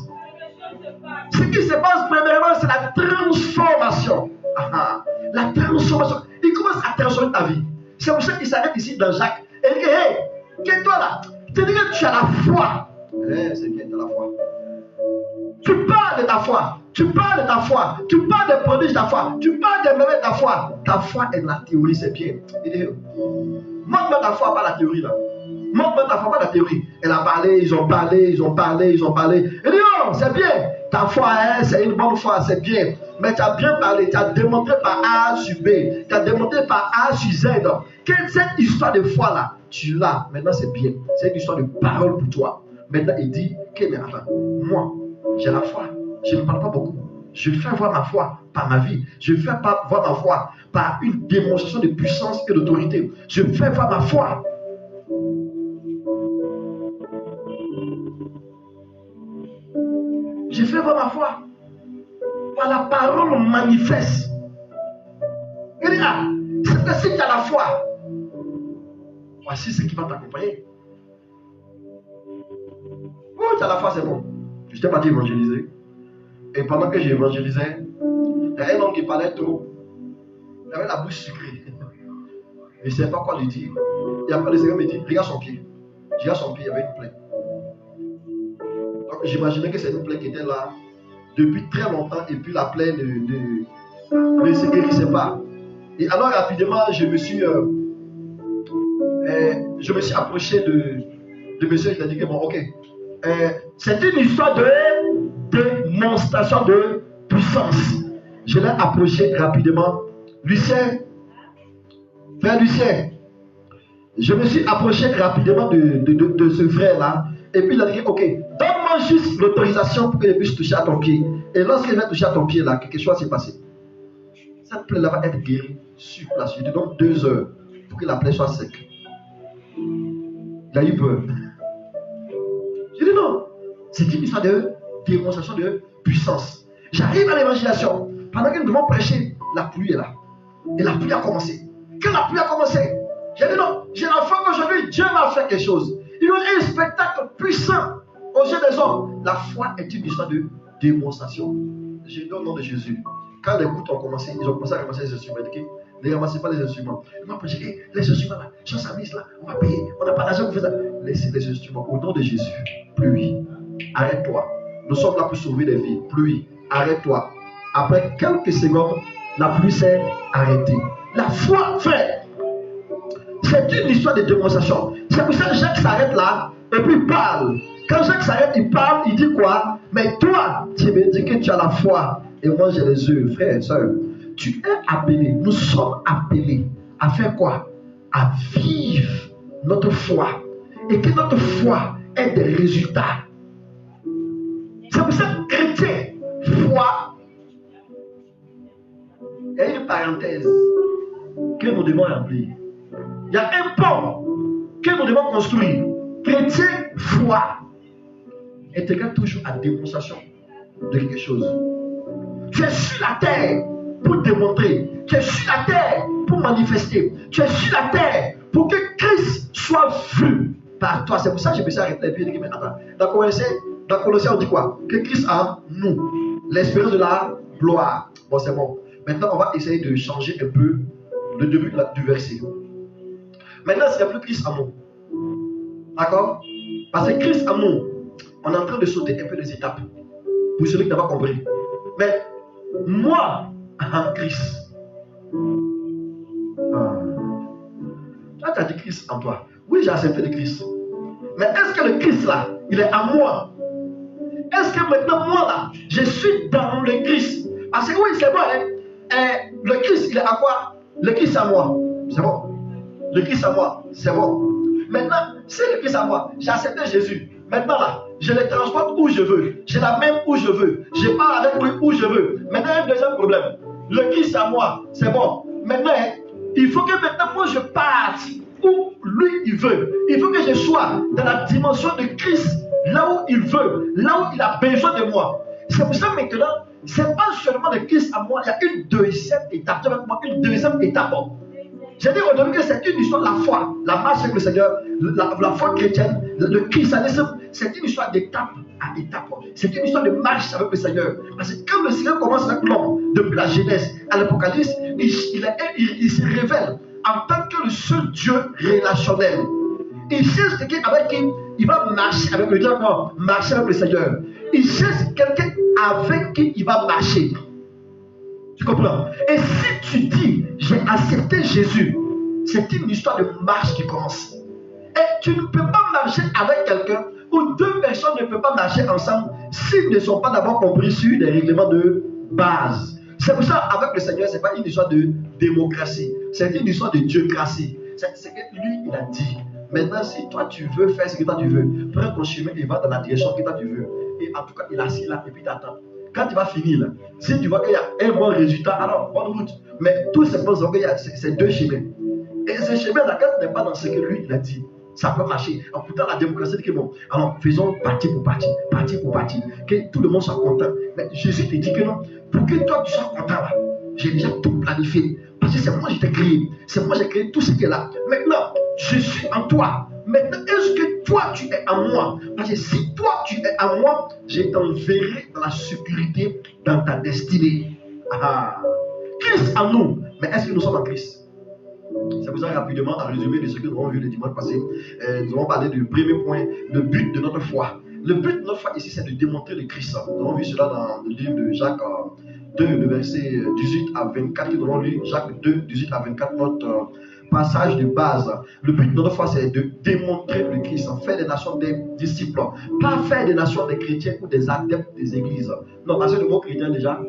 Ce qui se passe, premièrement, c'est la transformation. La transformation. Il commence à transformer ta vie. C'est pour ça qu'il s'arrête ici dans Jacques. Et il dit, hey, qu'est-ce que toi là? Tu dis que tu as la foi. C'est bien, tu as la foi. Tu parles de ta foi. Tu parles de ta foi. Tu parles des prodiges de ta foi. Tu parles des merveilles de ta foi. Ta foi est de la théorie, c'est bien. Il dit, montre-moi ta foi, pas la théorie là. Montre-moi ta foi, pas la théorie. Elle a parlé, ils ont parlé. Il dit, oh, c'est bien. Ta foi, c'est une bonne foi, c'est bien. Mais tu as bien parlé, tu as démontré par A sur B. Tu as démontré par A sur Z. Cette histoire de foi là, tu l'as. Maintenant, c'est bien. C'est une histoire de parole pour toi. Maintenant, il dit, mais attends, moi, j'ai la foi. Je ne parle pas beaucoup. Je fais voir ma foi par ma vie. Je fais voir ma foi par une démonstration de puissance et d'autorité. Je fais voir ma foi. Je fais voir ma foi par la parole manifeste. Il dit, c'est ainsi que tu as la foi. Voici ce qui va t'accompagner. Oh, tu as la foi, c'est bon. Je t'ai pas dit évangéliser. Et pendant que j'évangélisais, il y avait un homme qui parlait trop. Il avait la bouche sucrée. Je ne savais pas quoi lui dire. Et après, le Seigneur me dit, regarde son pied. Je regarde son pied, il y avait une plaie. Donc j'imaginais que c'est une plaie qui était là depuis très longtemps et puis la plaie ne se guérissait pas. Et alors rapidement, je me suis approché de monsieur. Il a dit que bon, ok. C'est une histoire de démonstration de puissance. Je l'ai approché rapidement. Lucien, frère Lucien, je me suis approché rapidement de ce frère-là. Et puis il a dit, ok, donne-moi juste l'autorisation pour que je puisse toucher à ton pied. Et lorsqu'il va toucher à ton pied là, quelque chose s'est passé. Cette plaie-là va être guérie sur place. Je te donne 2 heures pour que la plaie soit sec. Il a eu peur. Je dis non, c'est une histoire de démonstration de puissance. J'arrive à l'évangélisation. Pendant que nous devons prêcher, la pluie est là. Et la pluie a commencé. Quand la pluie a commencé, j'ai dit non, j'ai la foi qu'aujourd'hui Dieu va faire quelque chose. Il y a un spectacle puissant aux yeux des hommes. La foi est une histoire de démonstration. Je donne le nom de Jésus. Quand les gouttes ont commencé, ils ont commencé à ramasser les instruments. Ne ramassez pas les instruments. Non, prêcher, les instruments là, sur sa mise là, on va payer, on n'a pas d'argent pour faire ça. Laissez les instruments au nom de Jésus. Pluie, arrête-toi. Nous sommes là pour sauver des vies. Pluie, arrête-toi. Après quelques secondes, la pluie s'est arrêtée. La foi, frère, c'est une histoire de démonstration. C'est pour ça que Jacques s'arrête là et puis il parle. Quand Jacques s'arrête, il parle, il dit quoi? Mais toi, tu me dis que tu as la foi et moi j'ai les yeux, frère et soeur. Tu es appelé, nous sommes appelés à faire quoi? À vivre notre foi et que notre foi ait des résultats. C'est pour ça que chrétien, foi, il y a une parenthèse que nous devons remplir. Il y a un pont que nous devons construire. Chrétien, foi, est égal toujours à démonstration de quelque chose. Tu es sur la terre pour démontrer. Tu es sur la terre pour manifester. Tu es sur la terre pour que Christ soit vu par toi. C'est pour ça que je me suis arrêté. Et puis, mais attends, dans Colossiens, on dit quoi? Que Christ a nous, l'espérance de la gloire. Bon, c'est bon. Maintenant, on va essayer de changer un peu le début du verset. Maintenant, il n'y a plus Christ en nous. D'accord? Parce que Christ en nous, on est en train de sauter un peu des étapes. Pour celui qui n'a pas compris. Mais moi, en Christ. Toi, tu as dit Christ en toi. Oui, j'ai accepté le Christ. Mais est-ce que le Christ là, il est en moi? Est-ce que maintenant, moi là, je suis dans le Christ? Parce que oui, c'est bon, hein? Le Christ, il est à quoi? Le Christ à moi. C'est bon. Le Christ à moi, c'est bon. Maintenant, si le Christ à moi, j'ai accepté Jésus. Maintenant là, je le transporte où je veux. Je l'amène où je veux. Je parle avec lui où je veux. Maintenant, il y a un deuxième problème. Le Christ à moi, c'est bon. Maintenant, il faut que maintenant moi je parte où lui il veut. Il faut que je sois dans la dimension de Christ, là où il veut, là où il a besoin de moi. C'est pour ça maintenant, c'est pas seulement le Christ à moi, il y a une deuxième étape. Tu avec moi, une deuxième étape. J'ai dit au début que c'est une histoire de la foi, la marche avec le Seigneur, la foi chrétienne, le christianisme, c'est une histoire d'étape à étape. C'est une histoire de marche avec le Seigneur. Parce que quand le Seigneur commence avec l'homme, depuis la Genèse à l'Apocalypse, il se révèle en tant que le seul Dieu relationnel. Il cherche quelqu'un avec qui il va marcher avec le Dieu, marcher avec le Seigneur. Il cherche quelqu'un avec qui il va marcher. Tu comprends? Et si tu dis, j'ai accepté Jésus, c'est une histoire de marche qui commence. Et tu ne peux pas marcher avec quelqu'un où deux personnes ne peuvent pas marcher ensemble s'ils ne sont pas d'abord compris sur des règlements de base. C'est pour ça, avec le Seigneur, ce n'est pas une histoire de démocratie, c'est une histoire de dieucratie. C'est que lui, il a dit. Maintenant, si toi tu veux faire ce que toi tu veux, prends ton chemin et va dans la direction que toi tu veux. Et en tout cas, il est assis là et puis t'attends. Quand tu vas finir là, si tu vois qu'il y a un bon résultat, alors bonne route. Mais tout simplement qu'il y a ces deux chemins. Et ce chemin-là, quand tu n'es pas dans ce que lui il a dit, ça peut marcher. En pourtant, la démocratie dit que bon, alors faisons partie pour partie, que tout le monde soit content. Mais Jésus te dit que non, pour que toi tu sois content là, j'ai déjà tout planifié. Parce que c'est moi qui t'ai créé, c'est moi qui j'ai créé tout ce qui est là. Maintenant, je suis en toi. Maintenant, est-ce que toi tu es en moi? Parce que si toi tu es en moi, je t'enverrai dans la sécurité, dans ta destinée. Christ en nous. Mais est-ce que nous sommes en Christ? C'est pour ça rapidement, en résumé de ce que nous avons vu le dimanche passé, nous allons parler du premier point, le but de notre foi. Le but de notre foi ici, c'est de démontrer le Christ. Nous avons vu cela dans le livre de Jacques 2, le verset 18 à 24. Nous avons lu Jacques 2, 18 à 24, notre passage de base. Le but de notre foi, c'est de démontrer le Christ, faire des nations des disciples, pas faire des nations des chrétiens ou des adeptes des églises. Non, parce que le mot chrétien déjà,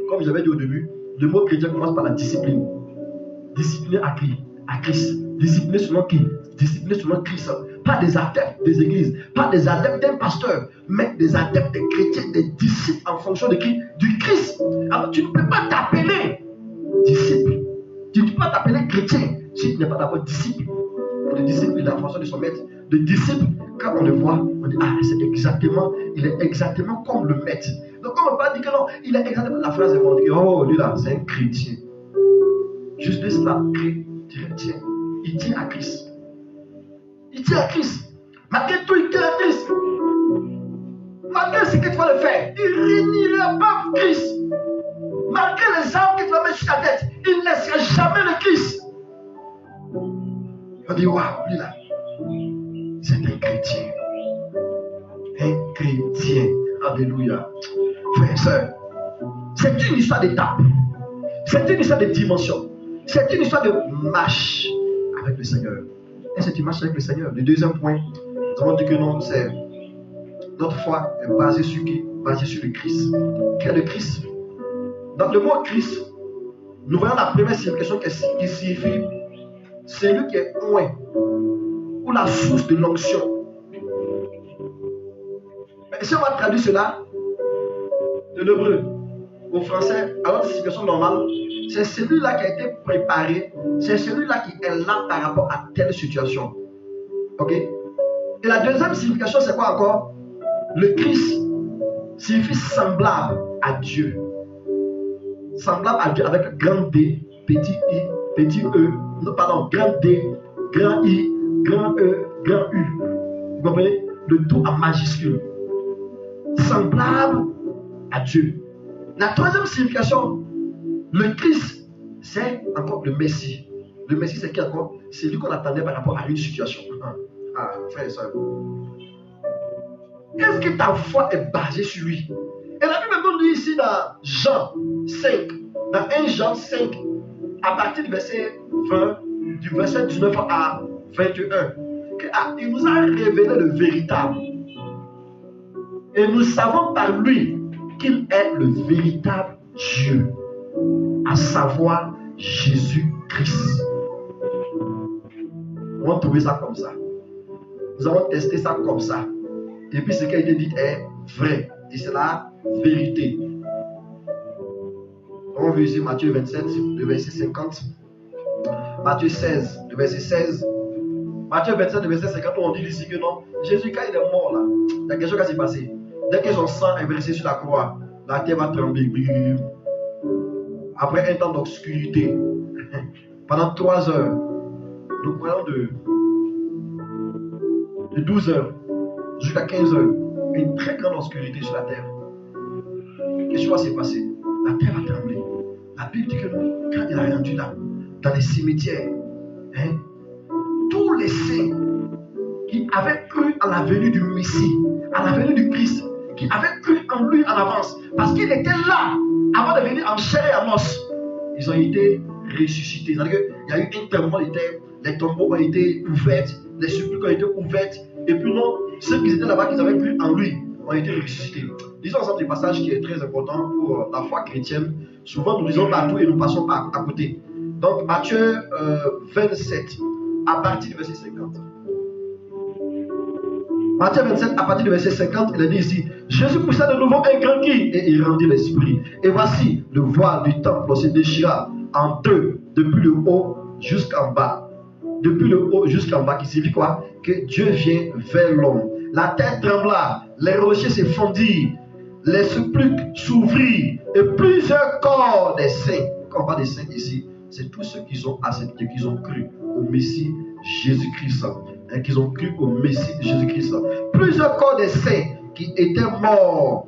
comme j'avais dit au début, le mot chrétien commence par la discipline. Discipliné à qui? À Christ. Discipliné selon qui? Discipliné selon Christ. Pas des adeptes des églises, pas des adeptes d'un pasteur, mais des adeptes des chrétiens, des disciples en fonction de qui? Du Christ. Alors tu ne peux pas t'appeler disciple. Tu ne peux pas t'appeler chrétien si tu n'es pas d'abord disciple. Le disciple, il est en fonction de son maître. Le disciple, quand on le voit, on dit, il est exactement comme le maître. Donc on ne peut pas dire que non, il est exactement la phrase on dit, oh, lui là, c'est un chrétien. Juste de cela, chrétien. Il tient à Christ. Il tient à Christ. Malgré tout, il tient à Christ. Malgré ce que tu vas le faire, il ne reniera pas Christ. Malgré les armes que tu vas mettre sur ta tête, il ne laissera jamais le Christ. On dit, waouh, lui là, c'est un chrétien. Un chrétien. Alléluia. Frères et sœurs, c'est une histoire d'étape. C'est une histoire de dimension. C'est une histoire de marche avec le Seigneur. Et c'est une marche avec le Seigneur. Le deuxième point, nous avons dit que non, c'est notre foi est basée sur qui? Basée sur le Christ. Quel est le Christ? Dans le mot Christ, nous voyons la première signification qui signifie celui qui est loin ou la source de l'onction. Mais si on va traduire cela de l'hébreu au français, alors la signification normale, c'est celui-là qui a été préparé, c'est celui-là qui est là par rapport à telle situation. Ok? Et la deuxième signification, c'est quoi encore? Le Christ signifie semblable à Dieu. Semblable à Dieu avec grand D, petit I, petit E, non, pardon, grand D, grand I, grand E, grand U. Vous comprenez? Le tout en majuscule. Semblable à Dieu. La troisième signification, le Christ, c'est encore le Messie. Le Messie, c'est qui encore? C'est lui qu'on attendait par rapport à une situation. Ah, frère et soeur. Est-ce que ta foi est basée sur lui? Et la Bible nous dit ici dans Jean 5, dans 1 Jean 5, à partir du verset 20, du verset 19 à 21, il nous a révélé le véritable. Et nous savons par lui qu'il est le véritable Dieu, à savoir Jésus-Christ. On va trouver ça comme ça. Nous avons testé ça comme ça. Et puis ce qui a été dit est vrai. Et c'est la vérité. On veut ici Matthieu 27, le verset 50. Matthieu 16, le verset 16. Matthieu 27, le verset 50, on dit ici que non. Jésus, quand il est mort là, il y a quelque chose qui s'est passé. Dès que son sang est versé sur la croix, la terre va trembler. Après un temps d'obscurité, pendant 3 heures, nous prenons de 12 heures jusqu'à 15 heures, une très grande obscurité sur la terre. Qu'est-ce qui s'est passé? La terre a tremblé. La Bible dit que quand il a rendu là, dans les cimetières, tous les saints qui avaient cru à la venue du Messie, à la venue du Christ, qui avaient cru en lui en avance, parce qu'il était là avant de venir en chair et en os, ils ont été ressuscités. C'est-à-dire qu'il y a eu un tremblement de terre, les tombeaux ont été ouverts, les sépulcres ont été ouverts, et puis non, ceux qui étaient là-bas, qui avaient cru en lui, ont été ressuscités. Disons ensemble des passages qui est très important pour la foi chrétienne. Souvent nous lisons partout et nous passons pas à côté. Donc Matthieu 27, à partir du verset 50. Matthieu 27, à partir du verset 50, il a dit ici: Jésus poussa de nouveau un grand cri et il rendit l'esprit. Et voici, le voile du temple se déchira en deux, depuis le haut jusqu'en bas. Depuis le haut jusqu'en bas, qui signifie quoi? Que Dieu vient vers l'homme. La terre trembla, les rochers se fondirent, les sépulcres s'ouvrirent, et plusieurs corps des saints, quand on parle des saints ici, c'est tous ceux qui ont accepté, qui ont cru au Messie Jésus-Christ, qui ont cru au Messie Jésus-Christ. Plusieurs corps des saints qui étaient morts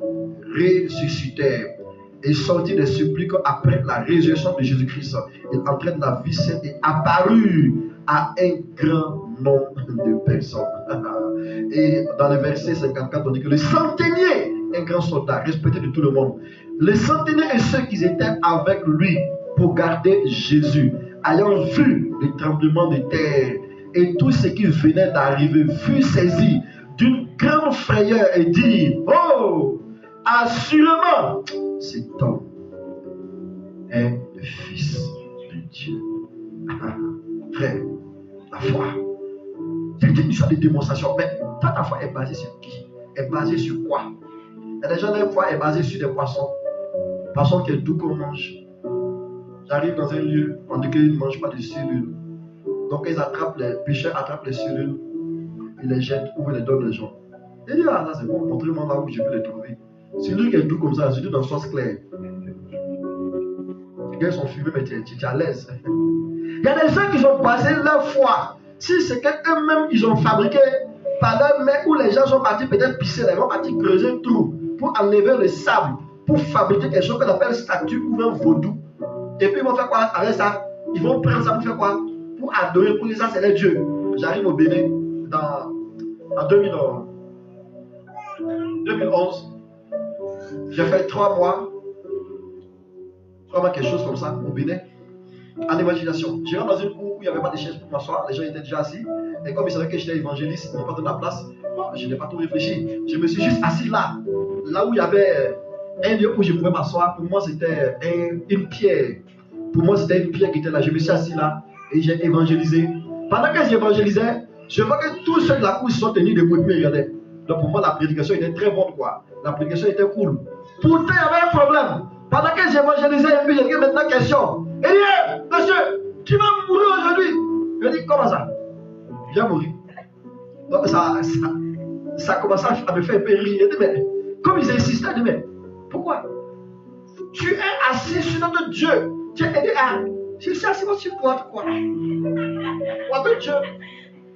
ressuscitèrent et sortirent des sépulcres après la résurrection de Jésus-Christ. Ils entraînent la vie sainte et apparurent à un grand nombre de personnes. Et dans le verset 54, on dit que le centenier, un grand soldat, respecté de tout le monde, le centenier et ceux qui étaient avec lui pour garder Jésus, ayant vu le tremblement de terre et tout ce qui venait d'arriver, furent saisis d'une grande frayeur et dirent: oh, assurément, cet homme est le Fils de Dieu. Frère, la foi, c'est une histoire de démonstration. Mais toi, ta foi est basée sur qui? Est basée sur quoi? Il y a des gens, leur foi est basée sur des poissons. Poisson qui est doux qu'on mange. J'arrive dans un lieu, on dit qu'ils ne mangent pas de cellules. Donc ils attrapent les pécheurs, attrapent les cellules, ils les jettent ou ils les donnent aux gens. Ils disent: ah, là c'est bon, montrez-moi là où je peux les trouver. Celui qui est doux comme ça, surtout dans sauce claire. Les gars sont fumés, mais tu es à l'aise. Il y a des gens qui ont basé leur foi. Si c'est qu'eux-mêmes ils ont fabriqué par leur main, où les gens sont partis peut-être pisser, ils vont partir creuser un trou pour enlever le sable pour fabriquer quelque chose qu'on appelle statue ou même vaudou. Et puis ils vont faire quoi avec ça? Ils vont prendre ça pour faire quoi? Pour adorer, pour dire ça c'est les dieux. J'arrive au Bénin en 2011. J'ai fait 3 mois quelque chose comme ça au Bénin, en évangélisation. Je rentre dans une cour où il n'y avait pas de chaise pour m'asseoir, les gens étaient déjà assis. Et comme ils savaient que j'étais évangéliste, ils m'ont pas donné la place. Bon, je n'ai pas tout réfléchi. Je me suis juste assis là où il y avait un lieu où je pouvais m'asseoir. Pour moi, c'était une pierre. Pour moi, c'était une pierre qui était là. Je me suis assis là et j'ai évangélisé. Pendant que j'évangélisais, je vois que tous ceux de la cour se sont tenus debout et me regardaient. Donc pour moi, la prédication était très bonne, quoi. La prédication était cool. Pourtant, il y avait un problème. Pendant que j'évangélisais, et puis j'ai dit maintenant question. Il dit, monsieur, tu vas mourir aujourd'hui. Je dis, comment ça? Je vais mourir. Donc ça commençait à me faire un peu rire. Je dis, mais comme ils insistaient, je dis, mais pourquoi? Tu es assis sur notre Dieu. Dieu est dit, ah, je suis assis sur quoi? Quoi de Dieu?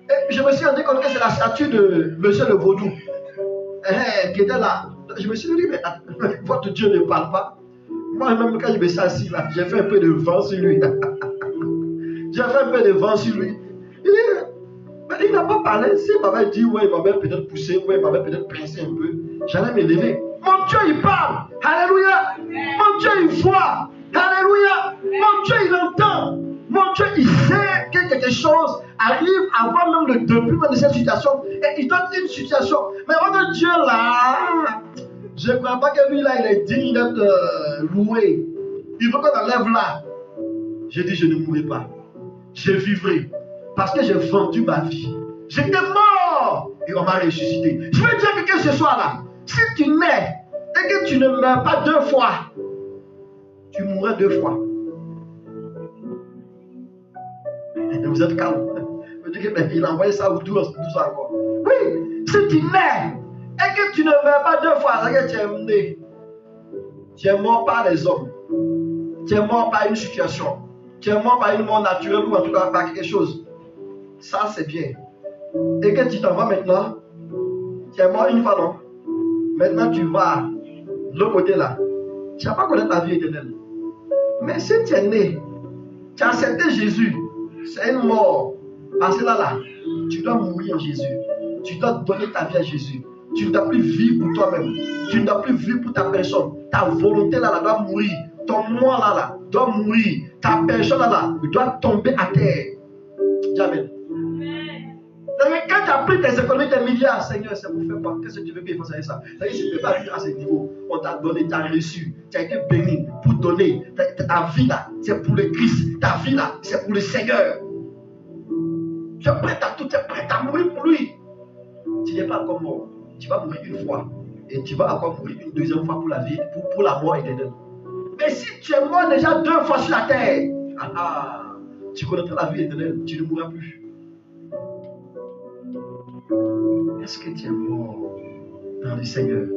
Et je me suis rendu compte que c'est la statue de monsieur le vaudou qui était là. Je me suis dit, mais votre Dieu ne parle pas. Moi-même, quand je me suis assis là, j'ai fait un peu de vent sur lui. J'ai fait un peu de vent sur lui. Il n'a pas parlé. S'il m'avait dit, ouais, il m'avait peut-être poussé, ouais, il m'avait peut-être pressé un peu, j'allais me lever. Mon Dieu, il parle. Alléluia. Mon Dieu, il voit. Alléluia. Mon Dieu, il entend. Mon Dieu, il sait que quelque chose arrive avant même le début de cette situation. Et il donne une situation. Mais votre Dieu là, je ne crois pas que lui là, il est digne d'être loué. Il veut qu'on enlève là. J'ai dit, je ne mourrai pas. Je vivrai. Parce que j'ai vendu ma vie. J'étais mort. Et on m'a ressuscité. Je veux dire que ce soir là, si tu nais et que tu ne meurs pas 2 fois, tu mourras 2 fois. Vous êtes calme. Vous dites que il a envoyé ça ou tout ça encore. Oui, si tu nais et que tu ne meurs pas 2 fois, c'est que tu es né. Tu es mort par les hommes. Tu es mort par une situation. Tu es mort par une mort naturelle ou en tout cas par quelque chose. Ça c'est bien. Et que tu t'en vas maintenant, tu es mort une fois, non? Maintenant tu vas de l'autre côté là. Tu n'as pas connaître la vie éternelle. Mais si tu es né, tu as accepté Jésus. C'est une mort. Parce que là, tu dois mourir en Jésus. Tu dois donner ta vie à Jésus. Tu ne dois plus vivre pour toi-même. Tu ne dois plus vivre pour ta personne. Ta volonté là doit mourir. Ton moi là doit mourir. Ta personne là doit tomber à terre. Amen. Quand tu as pris tes économies, tes milliards, Seigneur, c'est pour faire quoi? Qu'est-ce que tu veux que je fasse avec ça? C'est-à-dire que si tu ne peux pas arriver à ce niveau, on t'a donné, tu as reçu, tu as été béni pour donner. Ta vie là, c'est pour le Christ. Ta vie là, c'est pour le Seigneur. Tu es prêt à tout, tu es prêt à mourir pour lui. Tu n'es pas encore mort. Tu vas mourir une fois. Et tu vas encore mourir une deuxième fois pour la vie, pour la mort éternelle. Mais si tu es mort déjà 2 fois sur la terre, tu connaîtras la vie éternelle, tu ne mourras plus. Est-ce que tu es mort dans le Seigneur?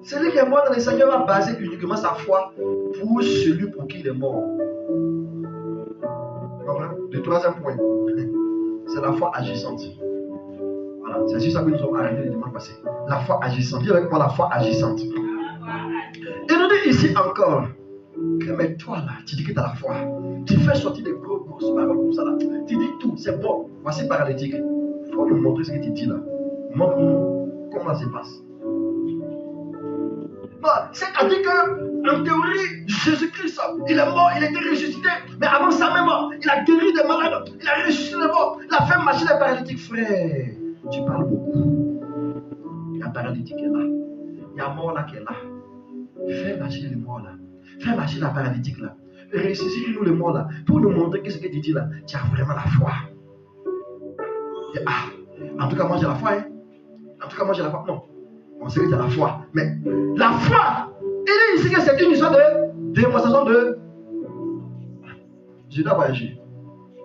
Celui qui est mort dans le Seigneur va baser uniquement sa foi pour celui pour qui il est mort. Le 3e point, c'est la foi agissante. Voilà, c'est sur ça que nous sommes arrêtés le dimanche passé. La foi agissante. Dis avec moi la foi agissante. Et nous dit ici encore que mais toi là, tu dis que tu as la foi. Tu fais sortir des grosses paroles comme ça là. Tu dis tout, c'est bon. Voici paralytique. Il faut nous montrer ce que tu dis là. Montre-nous comment ça se passe. C'est-à-dire qu'en théorie, Jésus-Christ, il est mort, il a été ressuscité. Mais avant sa même mort, il a guéri des malades, il a ressuscité les morts, il a fait marcher les paralytiques. Frère, tu parles beaucoup. Il y a un paralytique qui est là. Il y a un mort là qui est là. Fais marcher les morts là. Fais marcher la paralytique là. Ressuscite-nous les morts là. Pour nous montrer que ce que tu dis là, tu as vraiment la foi. Et, en tout cas, moi j'ai la foi. Hein? En tout cas, moi j'ai la foi. Non. On sait que tu as la foi. Mais la foi, il dit ici que c'est une histoire de démonstration de. Je dois voyager.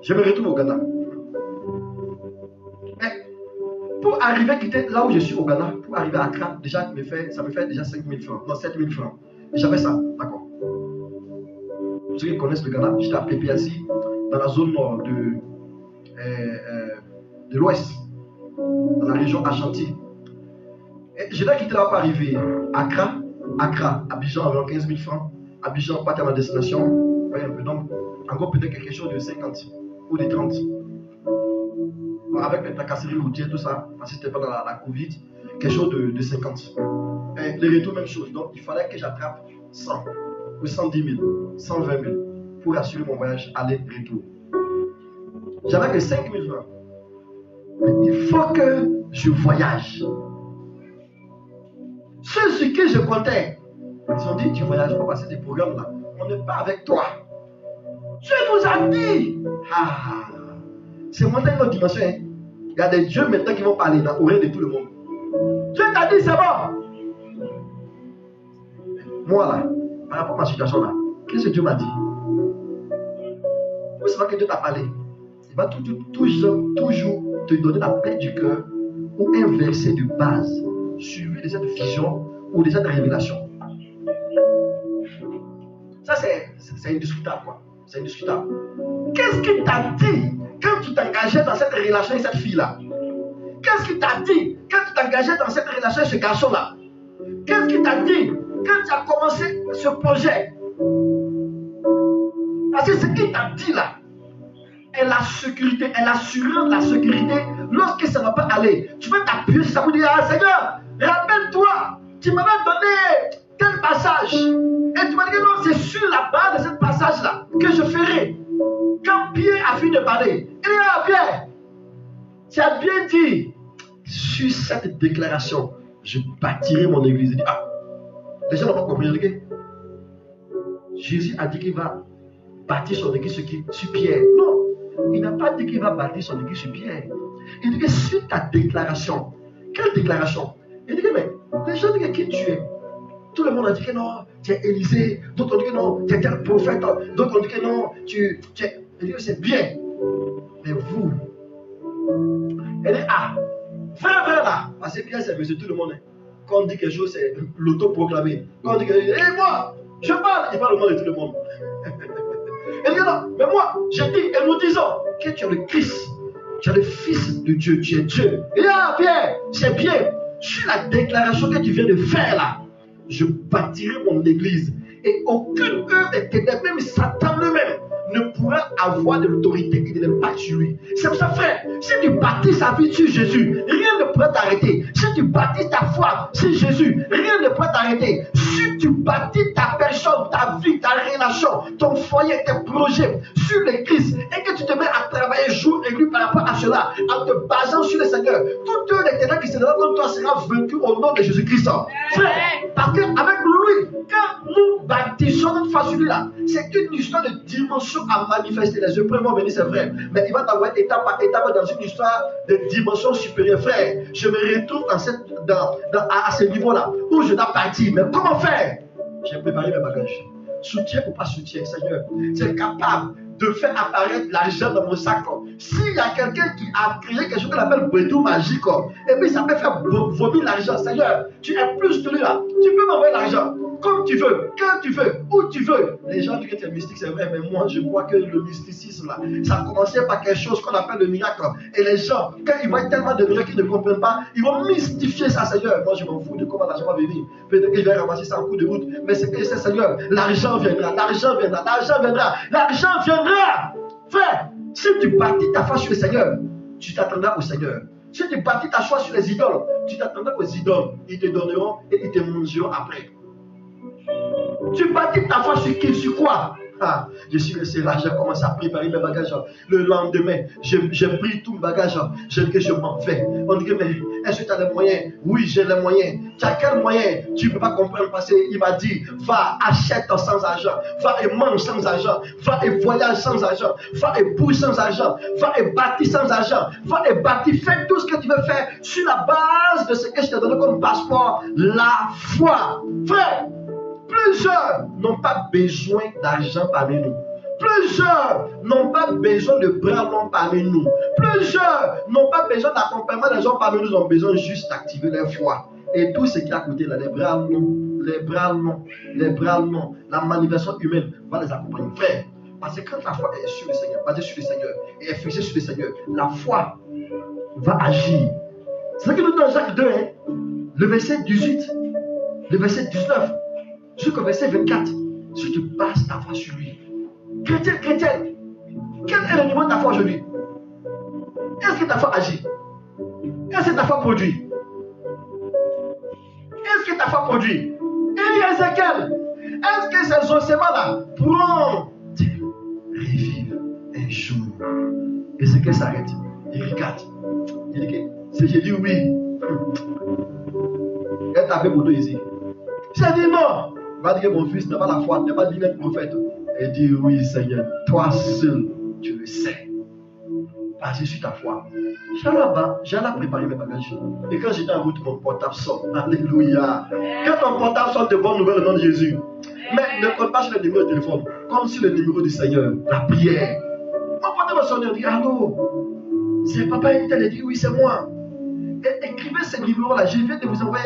Je me retrouve au Ghana. Mais pour arriver à quitter là où je suis au Ghana, pour arriver à Accra, déjà, ça me fait déjà 5 000 francs. Non, 7 000 francs. Et j'avais ça. D'accord. Ceux qui connaissent le Ghana, j'étais à Pépiasi, dans la zone nord de l'ouest, dans la région Ashanti. Et je dois quitter là pour arriver à Accra, Abidjan, environ 15 000 francs. Abidjan, pas à ma destination. Voyez un peu, donc, encore peut-être quelque chose de 50 ou de 30. Bon, avec les tracasseries routières, tout ça, parce que c'était pas dans la Covid, quelque chose de 50. Et les retours, même chose. Donc, il fallait que j'attrape 100 ou 110 000, 120 000 pour assurer mon voyage aller-retour. J'avais que 5 000 francs. Mais il faut que je voyage. Ceux sur qui je comptais, ils ont dit, tu voyages pas passer des programmes là. On n'est pas avec toi. Dieu nous a dit. Ah, c'est monté une autre dimension. Hein. Il y a des dieux maintenant qui vont parler dans l'oreille de tout le monde. Dieu t'a dit, c'est bon. Moi là, par rapport à ma situation là, qu'est-ce que Dieu m'a dit? Vous savez que Dieu t'a parlé. Il va toujours te donner la paix du cœur ou un verset de base suivi de cette vision ou de cette révélation. Ça, c'est indiscutable, quoi. C'est indiscutable. Qu'est-ce qu'il t'a dit quand tu t'engageais dans cette relation avec cette fille-là? Qu'est-ce qu'il t'a dit quand tu t'engageais dans cette relation avec ce garçon-là? Qu'est-ce qu'il t'a dit quand tu as commencé ce projet? Parce que ce qu'il t'a dit là est la sécurité, est l'assurance de la sécurité lorsque ça ne va pas aller. Tu vas t'appuyer sur ça pour dire, ah Seigneur, rappelle-toi, tu m'avais donné tel passage. Et tu m'as dit non, c'est sur la base de ce passage-là que je ferai. Quand Pierre a fini de parler, il dit ah Pierre, tu as bien dit, sur cette déclaration, je bâtirai mon église. Il dit ah, les gens n'ont pas compris. Jésus a dit qu'il va bâtir son église sur Pierre. Non, il n'a pas dit qu'il va bâtir son église sur Pierre. Il dit que sur ta déclaration, quelle déclaration? Il dit que mais les gens disent qui tu es. Tout le monde a dit que non, tu es Élisée. D'autres ont dit que non, tu es tel prophète. D'autres ont dit que non, tu es. Il dit que c'est bien. Mais vous, elle dit ah, frère là. Parce que Pierre, c'est monsieur tout le monde. Quand on dit quelque chose, c'est l'auto-proclamé. Quand on dit quelque chose, hé moi, je parle. Il parle au nom de tout le monde. Elle dit non, mais moi, j'ai dit, et nous disons que tu es le Christ, tu es le Fils de Dieu, tu es Dieu. Et là, Pierre, c'est bien. Sur la déclaration que tu viens de faire là, je bâtirai mon église. Et aucune œuvre des ténèbres, même Satan lui-même, ne pourra avoir de l'autorité et de l'impact sur lui. C'est pour ça, frère, si tu bâtis sa vie sur Jésus, rien ne pourra t'arrêter. Si tu bâtis ta foi sur Jésus, rien ne pourra t'arrêter. Si tu bâtis ta personne, ta vie, ta relation, ton foyer, tes projets sur l'Église et que tu te mets à travailler jour et nuit par rapport à cela, en te basant sur le Seigneur, toutes les ténèbres qui se lèvent contre toi seront vaincues au nom de Jésus-Christ. Frère, parce qu'avec lui, quand nous bâtissons notre foi sur lui là, c'est une histoire de dimension à manifester. Les épreuves vont venir, c'est vrai, mais il va t'envoyer étape par étape dans une histoire de dimension supérieure. Frère, je me retrouve à ce niveau-là où je dois partir. Mais comment faire? J'ai préparé mes bagages. Soutien ou pas soutien, Seigneur, tu es capable de faire apparaître l'argent dans mon sac. S'il y a quelqu'un qui a créé quelque chose qu'on appelle bédou magique, et puis ça peut faire vomir l'argent, Seigneur, tu es plus de lui là. Tu peux m'envoyer l'argent comme tu veux, quand tu veux, où tu veux. Les gens disent que tu es mystique, c'est vrai, mais moi je crois que le mysticisme là, ça a commencé par quelque chose qu'on appelle le miracle. Et les gens, quand ils voient tellement de miracles qu'ils ne comprennent pas, ils vont mystifier ça, Seigneur. Moi je m'en fous de comment l'argent va venir. Peut-être que je vais ramasser ça en coup de route, mais c'est que je sais, Seigneur, l'argent viendra, l'argent viendra, l'argent viendra, l'argent viendra. Frère, si tu bâtis ta foi sur le Seigneur, tu t'attendras au Seigneur. Si tu bâtis ta foi sur les idoles, tu t'attendras aux idoles. Ils te donneront et ils te mangeront après. Tu bâtis ta foi sur qui? Sur quoi? Ah, je suis resté là, j'ai commencé à préparer mes bagages. Le lendemain, j'ai pris tout mes bagages. J'ai dit que je m'en vais. On dit que, mais est-ce que tu as les moyens? Oui, j'ai les moyens. Tu as quel moyen? Tu ne peux pas comprendre parce qu'il m'a dit, va, achète sans argent. Va et mange sans argent. Va et voyage sans argent. Va et bouge sans argent. Va et bâtis sans argent. Va et bâtis. Fais tout ce que tu veux faire sur la base de ce que je t'ai donné comme passeport, la foi. Frère, plusieurs n'ont pas besoin d'argent parmi nous. Plusieurs n'ont pas besoin de bras longs parmi nous. Plusieurs n'ont pas besoin d'accompagnement des gens parmi nous. Ils ont besoin juste d'activer leur foi. Et tout ce qui est à côté là, les bras longs, les bras longs, les bras longs, la manifestation humaine va les accompagner. Frère, parce que quand la foi est sur le Seigneur, basée sur le Seigneur et est fixée sur le Seigneur, la foi va agir. C'est ce que nous dit dans Jacques 2. le verset 18, le verset 19, jusqu'au verset 24, si tu bases ta foi sur lui. Chrétien, chrétienne, quel est le niveau de ta foi aujourd'hui? Est-ce que ta foi agit? Est-ce que ta foi produit? Est-ce que ta foi produit? Il y a Ézéchiel. Est-ce que ces ossements-là pourront revivre un jour? Ézéchiel s'arrête. Il regarde. Il dit que si j'ai dit oui, elle t'avait pour ici. J'ai dit non. Il va dire que mon fils n'a pas la foi, n'a pas dit d'être prophète. Elle dit oui, Seigneur, toi seul, tu le sais. Basé sur ta foi. J'allais préparer mes bagages. Et quand j'étais en route, mon portable sort. Alléluia. Quand ton portable sort de bonnes nouvelles au nom de Jésus. Mais ne compte pas sur le numéro de téléphone. Comme sur le numéro du Seigneur. La prière. Mon portable sonne et dit allô. C'est papa et elle dit oui, c'est moi. Et écrivez ces numéros-là. Je viens de vous envoyer.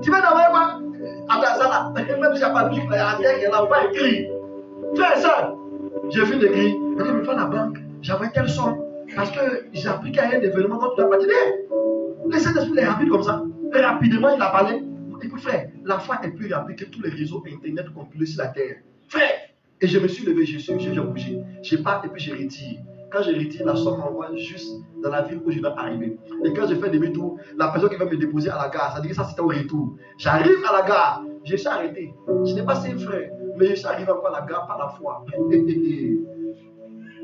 Tu vas d'envoyer quoi? Attends, ça là. Même si il n'y a pas de truc, il y a un qui est là. On va écrire. Frère et soeur. J'ai fait d'écrire. Elle dit, mais va à la banque. J'envoie telle somme. Parce que j'ai appris qu'il y a un événement dont tu n'as pas dit. Le Saint-Esprit est rapide comme ça. Et rapidement, il a parlé. Écoute, frère, la foi est plus rapide que tous les réseaux internet compilés sur la terre. Frère! Et je me suis levé, j'ai bougé. Je pars et puis je retire. Quand je retire, la somme m'envoie juste dans la ville où je dois arriver. Et quand je fais demi-tour, la personne qui va me déposer à la gare, ça dit que ça c'était au retour. J'arrive à la gare, je suis arrêté. Je n'ai pas ses frères, mais je suis arrivé encore à la gare par la foi.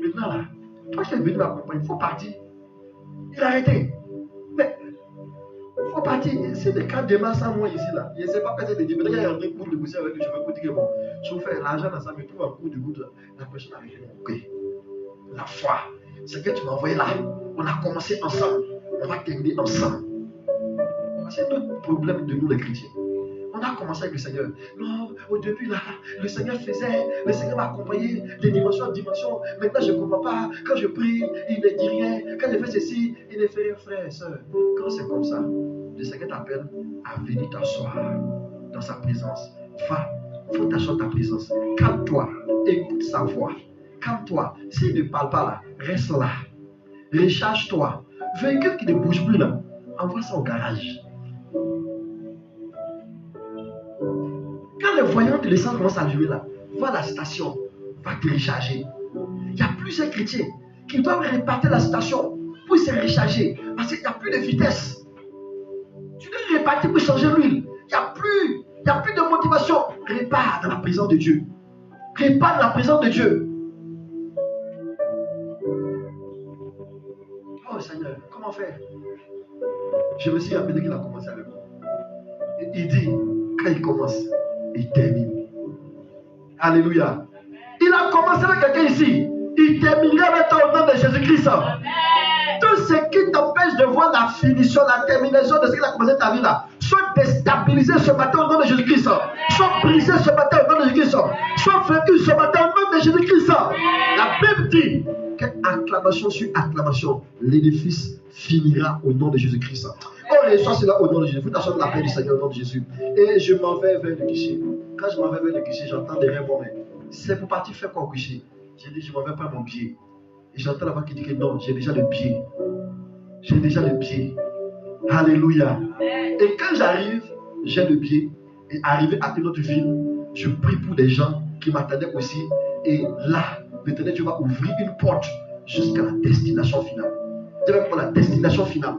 Maintenant là, toi qui es venu m'accompagner, il faut partir. Il a arrêté. Mais il faut partir. C'est des cas de masse à moi ici là. Je ne sais pas passer de dire, mais il y a un coup de gousset avec lui, je vais vous dire que bon, chauffeur, l'argent dans ça me trouve un coup de goutte. La personne a arrêté. Ok. La foi, c'est que tu m'as envoyé là. On a commencé ensemble. On va terminer ensemble. C'est notre problème de nous les chrétiens. On a commencé avec le Seigneur. Non, au début là, le Seigneur faisait, le Seigneur m'a accompagné de dimension en dimension. Maintenant je ne comprends pas. Quand je prie, il ne dit rien. Quand je fais ceci, il ne fait rien, frère et soeur. Quand c'est comme ça, le Seigneur t'appelle à venir t'asseoir dans sa présence. Va, il faut t'asseoir dans ta présence. Calme-toi, écoute sa voix. Calme-toi. S'il ne parle pas là, reste là. Recharge-toi. Véhicule qui ne bouge plus là, envoie ça au garage. Quand les voyants de l'essence commencent à allumer là, va à la station, va te recharger. Il y a plusieurs chrétiens qui doivent répartir la station pour se recharger parce qu'il n'y a plus de vitesse. Tu dois répartir pour changer l'huile. Il n'y a plus de motivation. Répare dans la présence de Dieu. Répare dans la présence de Dieu. Oh Seigneur, comment faire? Je me suis rappelé qu'il a commencé avec moi. Et il dit, quand il commence, il termine. Alléluia. Il a commencé avec quelqu'un ici. Il terminera avec toi au nom de Jésus-Christ. Tout ce qui t'empêche de voir la finition, la termination de ce qu'il a commencé ta vie là, soit déstabilisé ce matin au nom de Jésus-Christ. Soit brisé ce matin au nom de Jésus-Christ. Soit vaincu ce matin au nom de Jésus-Christ. La Bible dit qu'acclamation sur acclamation, l'édifice finira au nom de Jésus-Christ. Oh, les soins, c'est là au nom de Jésus. Vous t'asseoir la paix du Seigneur au nom de Jésus. Et je m'en vais vers le guichet. Quand je m'en vais vers le guichet, j'entends des rêves. C'est pour partir faire quoi au guichet? J'ai dit, je m'en vais prendre mon billet. Et j'entends la voix qui dit que non, j'ai déjà le billet. J'ai déjà le billet. Alléluia. Et quand j'arrive, j'ai le billet. Et arrivé à une autre ville, je prie pour des gens qui m'attendaient aussi. Et là, l'Éternel Dieu va ouvrir une porte jusqu'à la destination finale. Je vais pour la destination finale.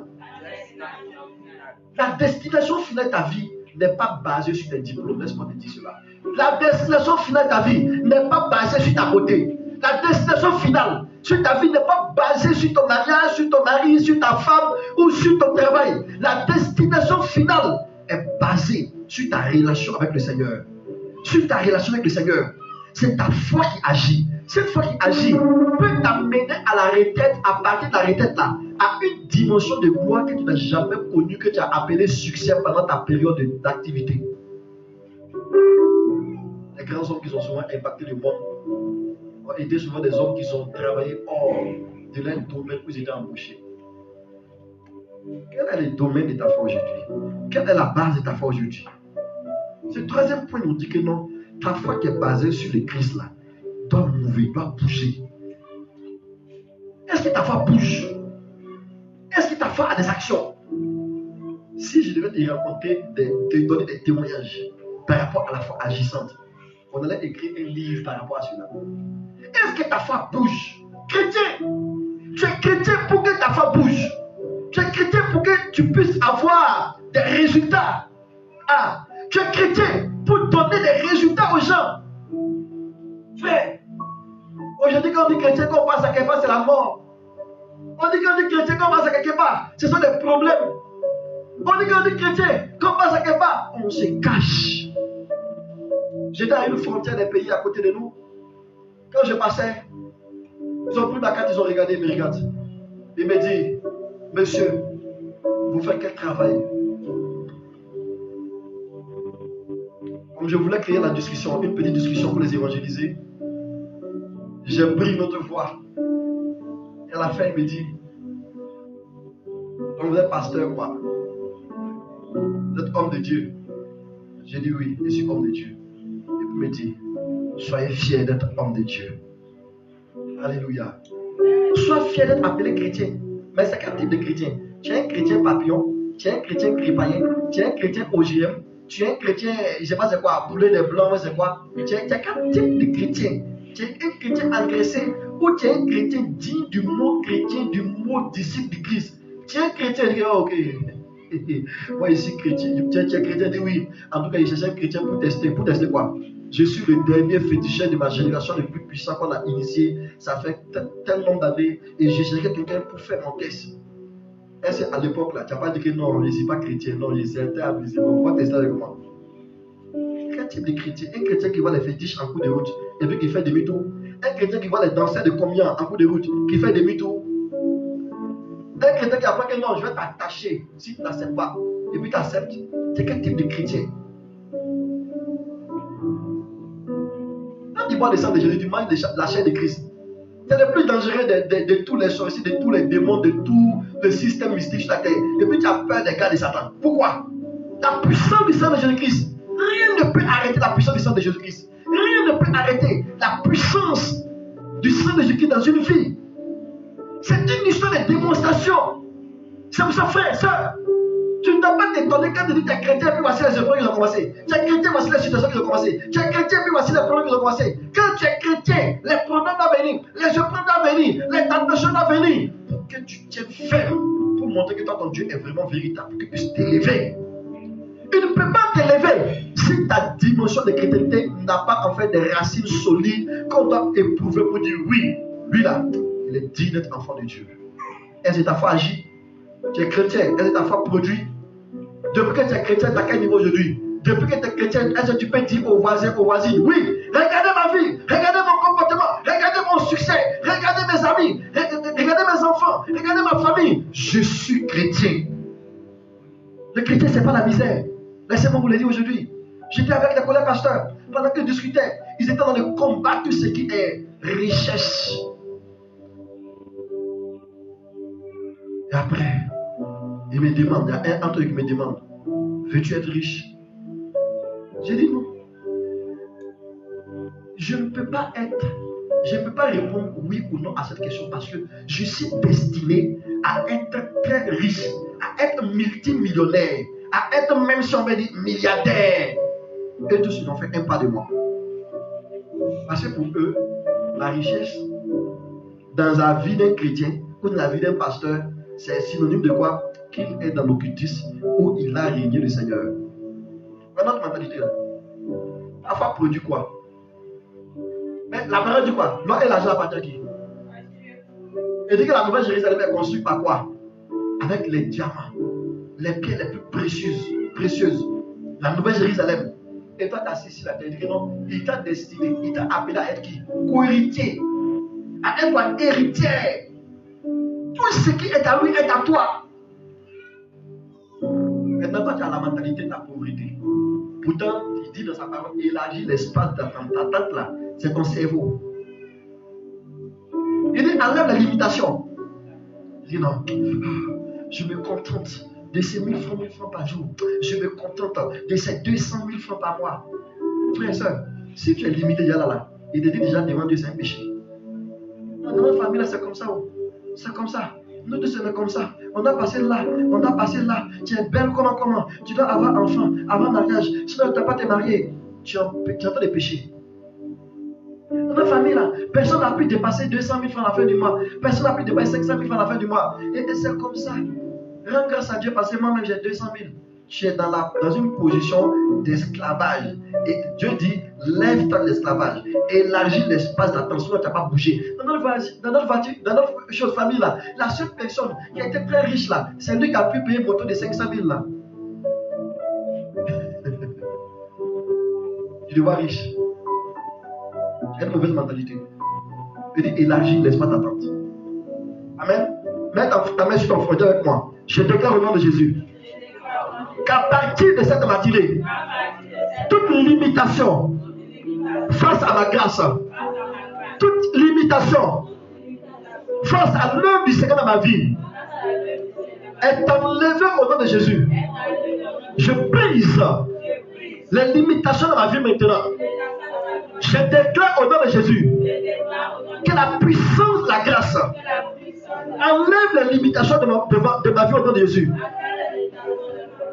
La destination finale de ta vie n'est pas basée sur tes diplômes. Laisse-moi te dire cela. La destination finale de ta vie n'est pas basée sur ta beauté. La destination finale sur ta vie n'est pas basée sur ton mariage, sur ton mari, sur ta femme ou sur ton travail. La destination finale est basée sur ta relation avec le Seigneur. Sur ta relation avec le Seigneur. C'est ta foi qui agit. Cette foi qui agit peut t'amener à la retraite, à partir de la retraite là, à une dimension de gloire que tu n'as jamais connue, que tu as appelé succès pendant ta période d'activité. Les grands hommes qui ont souvent impacté le monde ont été souvent des hommes qui ont travaillé hors de leur domaine où ils étaient embauchés. Quel est le domaine de ta foi aujourd'hui? Quelle est la base de ta foi aujourd'hui? Ce troisième point nous dit que non, ta foi qui est basée sur le Christ là, doit mouver, doit bouger. Est-ce que ta foi bouge? Est-ce que ta foi a des actions? Si je devais te rencontrer, te donner des témoignages par rapport à la foi agissante, on allait écrire un livre par rapport à cela. Est-ce que ta foi bouge? Chrétien, tu es chrétien pour que ta foi bouge. Tu es chrétien pour que tu puisses avoir des résultats. Ah, tu es chrétien pour donner des résultats aux gens. Frère, aujourd'hui quand on dit chrétien, quand on passe à quelque part, c'est la mort. On dit qu'on dit chrétien, quand on passe à quelque part, ce sont des problèmes. On dit qu'on dit chrétien, quand on passe à quelque part, on se cache. J'étais à une frontière des pays à côté de nous. Quand je passais, ils ont pris ma carte, ils ont regardé, ils me regardent. Ils me disent, monsieur, vous faites quel travail? Comme je voulais créer la discussion, une petite discussion pour les évangéliser, j'ai pris notre voix. Et à la fin, il me dit, donc vous êtes pasteur quoi? Vous êtes homme de Dieu? J'ai dit oui, je suis homme de Dieu. Et puis il me dit, soyez fiers d'être homme de Dieu. Alléluia. Sois fier d'être appelé chrétien. Mais c'est quel type de chrétien? Tu es un chrétien papillon, tu es un chrétien crépaillé, tu es un chrétien OGM, tu es un chrétien, je ne sais pas c'est quoi, boulet des blancs, c'est quoi? Tu es quel type de chrétien? Tu es un chrétien agressé ou tu es un chrétien digne du mot chrétien, du mot disciple de Christ? Tu es un chrétien, ok. Moi ici chrétien, tu es chrétien, dis oui. En tout cas, il cherche un chrétien pour tester. Pour tester quoi? Je suis le dernier féticheur de ma génération, le plus puissant qu'on a initié. Ça fait tellement d'années et je cherchais quelqu'un pour faire mon test. Est-ce qu'à l'époque là, tu n'as pas dit que non, je ne suis pas chrétien, non, je suis abusé. On va tester avec moi. Quel type de chrétien? Un chrétien qui voit les fétiches en cours de route et puis qui fait demi-tour. Un chrétien qui voit les danseurs de combien en cours de route, qui fait demi-tour. Un chrétien qui apprend que non, je vais t'attacher si tu n'acceptes pas. Et puis tu acceptes. C'est quel type de chrétien? Quand tu bois le sang de Jésus, tu manges la chair de Christ. C'est le plus dangereux de tous les sorciers, de tous les démons, de tout le système mystique sur la terre. Et puis tu as peur des gars de Satan. Pourquoi? La puissance du sang de Jésus-Christ. Rien ne peut arrêter la puissance du sang de Jésus-Christ. Rien ne peut arrêter la puissance du sang de Jésus-Christ dans une vie. C'est une histoire de démonstration. C'est pour ça, frère, soeur. Tu ne dois pas t'étonner quand tu dis que tu es chrétien, puis voici les épreuves qui ont commencé. Tu es chrétien, voici les situations qui ont commencé. Tu es chrétien, puis voici les problèmes qui ont commencé. Quand tu es chrétien, les problèmes doivent venir, les épreuves doivent venir, les tentations doivent venir. Pour que tu tiennes ferme, pour montrer que toi, ton Dieu est vraiment véritable, pour que tu puisses t'élever. Il ne peut pas t'élever si ta dimension de chrétienté n'a pas en fait des racines solides qu'on doit éprouver pour dire oui, lui là, il est digne d'être enfant de Dieu. Est-ce que ta foi agit? Tu es chrétien, est-ce que ta foi produit? Depuis que tu es chrétien, tu as quel niveau aujourd'hui? Depuis que tu es chrétien, est-ce que tu peux dire aux voisins, aux voisines, oui, regardez ma vie, regardez mon comportement, regardez mon succès, regardez mes amis, regardez mes enfants, regardez ma famille. Je suis chrétien. Le chrétien, ce n'est pas la misère. Laissez-moi vous le dire aujourd'hui. J'étais avec des collègues pasteurs. Pendant qu'ils discutaient, ils étaient dans le combat, tout ce qui est richesse. Et après, il me demande, il y a un entre eux qui me demande, veux-tu être riche? J'ai dit non. Je ne peux pas répondre oui ou non à cette question parce que je suis destiné à être très riche, à être multimillionnaire, à être même si on veut dire milliardaire. Et tous ils ont fait un pas de moi. Parce que pour eux, la richesse dans la vie d'un chrétien ou dans la vie d'un pasteur, c'est synonyme de quoi? Qu'il est dans l'occultisme où il a régné le Seigneur. Maintenant, notre mentalité là. La foi produit quoi? Mais la parole dit quoi? L'or et l'argent appartiennent à qui? Et dit que la Nouvelle Jérusalem est construite par quoi? Avec les diamants, les pierres les plus précieuses. La Nouvelle Jérusalem. Et toi, tu as assis sur la terre. Il dit que non, il t'a destiné, il t'a appelé à être qui? Co-héritier. À être héritière. Tout ce qui est à lui est à toi. Maintenant, toi, tu as la mentalité de la pauvreté. Pourtant, il dit dans sa parole, élargis l'espace de ta tente là. C'est ton cerveau. Il dit, enlève la limitation. Il dit, non, je me contente de ces 1000 francs par jour. Je me contente de ces 200 000 francs par mois. Frère et soeur, si tu es limité déjà là, il te dit déjà devant Dieu, c'est un péché. Dans notre famille, là, c'est comme ça. C'est comme ça. Nous tous, on est comme ça. On a passé là, on a passé là. Tu es belle, comment? Tu dois avoir enfant, avant mariage. Sinon, tu n'as pas te marier. Tu es en train de pécher. Dans notre famille, là, personne n'a pu dépasser 200 000 francs à la fin du mois. Personne n'a pu dépasser 500 000 francs à la fin du mois. Et c'est comme ça. Rends grâce à Dieu parce que moi-même, j'ai 200 000. Tu es dans une position d'esclavage. Et Dieu dit, lève-toi de l'esclavage. Élargis l'espace d'attention, tu n'as pas bougé. Dans notre chose famille là, la seule personne qui a été très riche là, c'est lui qui a pu payer une moto de 500 000 là. Tu le vois riche. Tu as une mauvaise mentalité. Il dit, élargis l'espace d'attente. Amen. Mets ta main sur ton front avec moi. Je déclare au nom de Jésus qu'à partir de cette matinée, toute limitation face à la grâce, toute limitation face à l'œuvre du Seigneur dans ma vie est enlevée au nom de Jésus. Je brise les limitations dans ma vie maintenant. Je déclare au nom de Jésus que la puissance de la grâce enlève les limitations de ma vie au nom de Jésus.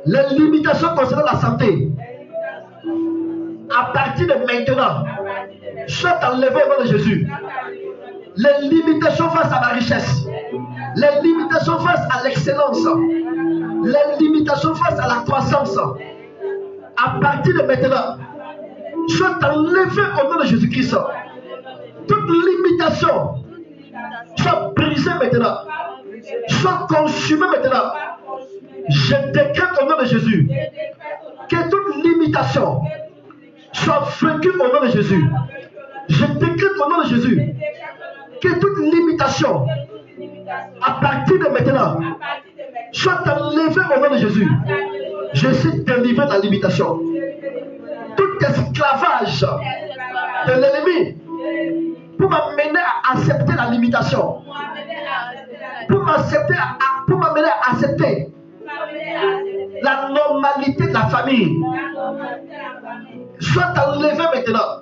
Les limitations concernant la santé, à partir de maintenant, soit enlevées au nom de Jésus. Les limitations face à ma richesse, les limitations face à l'excellence, les limitations face à la croissance, à partir de maintenant, soit enlevées au nom de Jésus-Christ. Toute limitation soit brisée maintenant, soit consumée maintenant. Je décrète au nom de Jésus que toute limitation soit vaincue au nom de Jésus. Je décrète au nom de Jésus que toute limitation à partir de maintenant soit enlevée au nom de Jésus. Je suis délivré de la limitation. Tout esclavage de l'ennemi pour m'amener à accepter la limitation, pour m'amener à accepter la normalité de la famille, soit enlevée maintenant.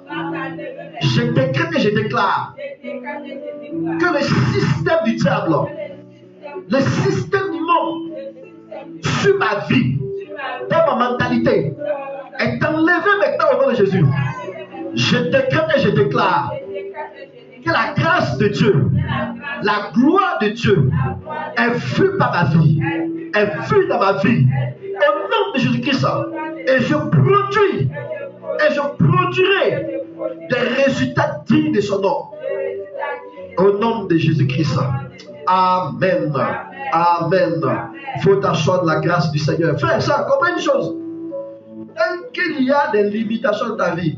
Je décrète et je déclare que le système du diable, le système du monde sur ma vie, dans ma mentalité, est enlevé maintenant au nom de Jésus. Je décrète et je déclare que la grâce de Dieu, la gloire de Dieu est vue par ma vie, est vue dans ma vie, au nom de Jésus-Christ. Et je produirai des résultats dignes de son nom. Au nom de Jésus-Christ. Amen. Amen. Il faut t'asseoir de la grâce du Seigneur. Frère, ça, comprends une chose. Qu'il y a des limitations dans ta vie,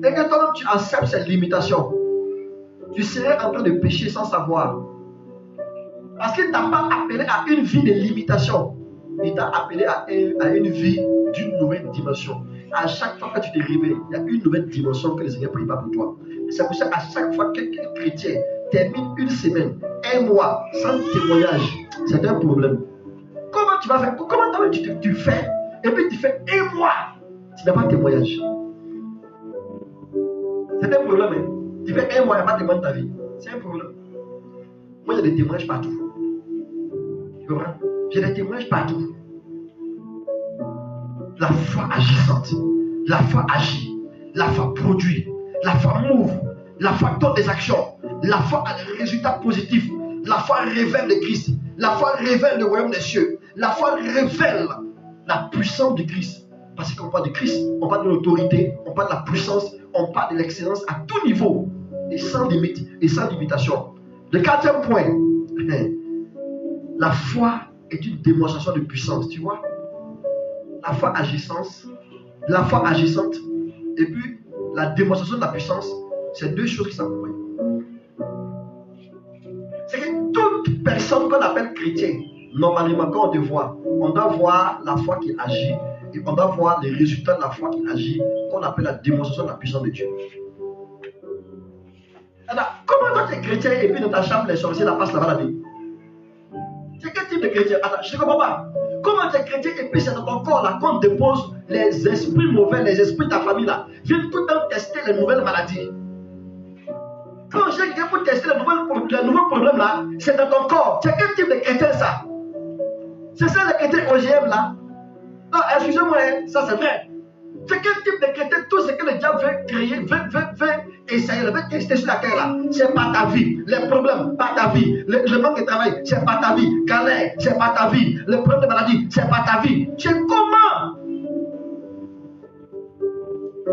et que toi-même tu acceptes ces limitations, tu serais en train de pécher sans savoir. Parce qu'il ne t'a pas appelé à une vie de limitation. Il t'a appelé à une vie d'une nouvelle dimension. À chaque fois que tu te réveilles, il y a une nouvelle dimension que le Seigneur prépare pour toi. C'est pour ça qu'à chaque fois qu'un chrétien termine une semaine, un mois sans témoignage, c'est un problème. Comment tu vas faire? Comment tu fais? Et puis tu fais un mois, tu n'as pas de témoignage. C'est un problème. Hein? Tu fais un mois, il n'y a pas de témoignage de ta vie. C'est un problème. Moi, il y a des témoignages partout. Tu comprends? J'ai des témoignages partout. La foi agissante, la foi agit, la foi produit, la foi move, la foi donne des actions, la foi a des résultats positifs, la foi révèle le Christ, la foi révèle le royaume des cieux, la foi révèle la puissance de Christ. Parce qu'on parle de Christ, on parle de l'autorité, on parle de la puissance, on parle de l'excellence à tout niveau, et sans limite, et sans limitation. Le quatrième point, la foi est une démonstration de puissance, tu vois. La foi agissante, et puis la démonstration de la puissance, c'est deux choses qui s'accompagnent. C'est que toute personne qu'on appelle chrétien, normalement, quand on te voit, on doit voir la foi qui agit, et on doit voir les résultats de la foi qui agit, qu'on appelle la démonstration de la puissance de Dieu. Alors, comment toi tu es chrétien et puis dans ta chambre, les sorciers la passent là-bas la nuit? C'est quel type de chrétien? Attends, je ne comprends pas. Comment tu es chrétien et puis c'est dans ton corps là qu'on dépose les esprits mauvais, les esprits de ta famille là, viennent tout le temps tester les nouvelles maladies. Quand j'ai quelqu'un pour tester le nouveau problème là, c'est dans ton corps. C'est quel type de chrétien ça? C'est ça le chrétien OGM là? Non, excusez-moi, ça c'est vrai. C'est quel type de chrétien? Tout ce que le diable veut créer, veut essayer, veut tester sur la terre là. C'est pas ta vie. Les problèmes, pas ta vie. Le manque de travail, c'est pas ta vie. Galère, c'est pas ta vie. Le problème de maladie, c'est pas ta vie. C'est comment?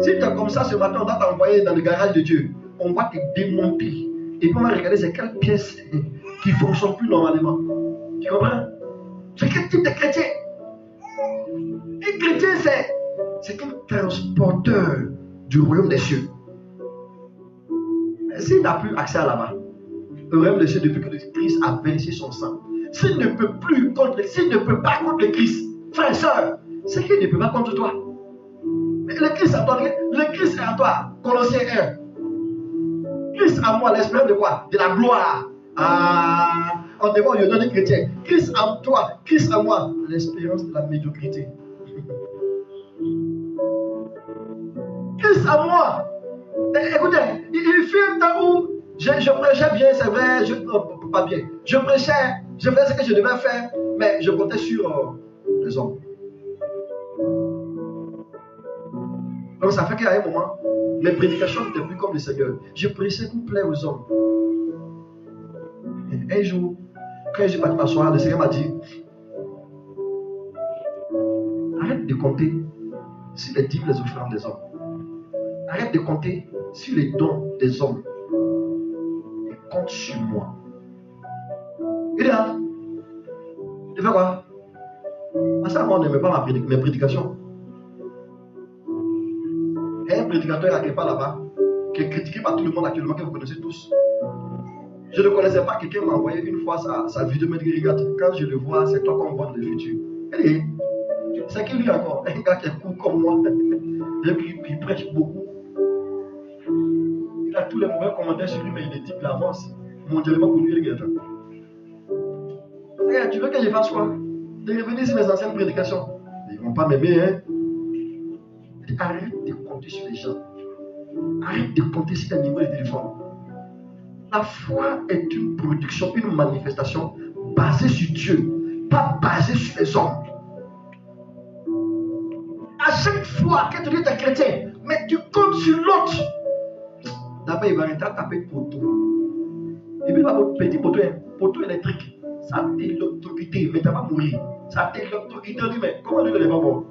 Si tu es comme ça ce matin, on va t'envoyer dans le garage de Dieu. On va te démonter. Et puis on va regarder c'est quelle pièce qui ne fonctionne plus normalement. Tu comprends? C'est quel type de chrétien? Un chrétien, c'est un transporteur du royaume des cieux. S'il n'a plus accès à là-bas, le royaume des cieux, depuis que le Christ a versé son sang, s'il ne peut pas contre le Christ, frère et soeur, c'est qu'il ne peut pas contre toi. Mais le Christ à toi, le Christ est à toi, Colossiens 1. Christ à moi, l'espérance de quoi? De la gloire. On devrait lui donner chrétien. Christ à toi, Christ à moi, l'espérance de la médiocrité. Christ à moi. Écoutez, il fut un temps où je prêchais bien, c'est vrai, pas bien. Je prêchais, je faisais ce que je devais faire, mais je comptais sur les hommes. Donc ça fait qu'à un moment, mes prédications n'étaient plus comme le Seigneur. Je prêchais pour plaire aux hommes. Et un jour, quand j'ai parti m'asseoir, le Seigneur m'a dit, arrête de compter sur les dîmes, les offrandes des hommes. Arrête de compter sur les dons des hommes. Et compte sur moi. Il est là. Tu fais quoi? Parce que moi, on n'aimait pas mes prédications. Et un prédicateur qui n'est pas là-bas, qui est critiqué par tout le monde actuellement, que vous connaissez tous. Je ne connaissais pas, quelqu'un m'a envoyé une fois sa vidéo, me dit, regarde, quand je le vois, c'est toi qu'on voit dans le futur. Et c'est qui lui encore? Un gars qui est court comme moi, et puis il prêche beaucoup. Il a tous les mauvais commentaires sur lui, mais il est type d'avance. Mondialement connu, les gars. Regarde, tu veux que je fasse quoi? De revenir sur mes anciennes prédications. Ils ne vont pas m'aimer, hein? Arrête de compter sur les gens. Arrête de compter sur les niveaux de téléphone. La foi est une production, une manifestation basée sur Dieu, pas basée sur les hommes. À chaque fois que tu dis es chrétien, mais tu comptes sur l'autre, d'abord il va arrêter à taper de poteau. Et puis il va petit poteau électrique. Ça a l'électricité, mais tu vas mourir. Ça a l'électricité, mais comment tu ne l'es pas mort?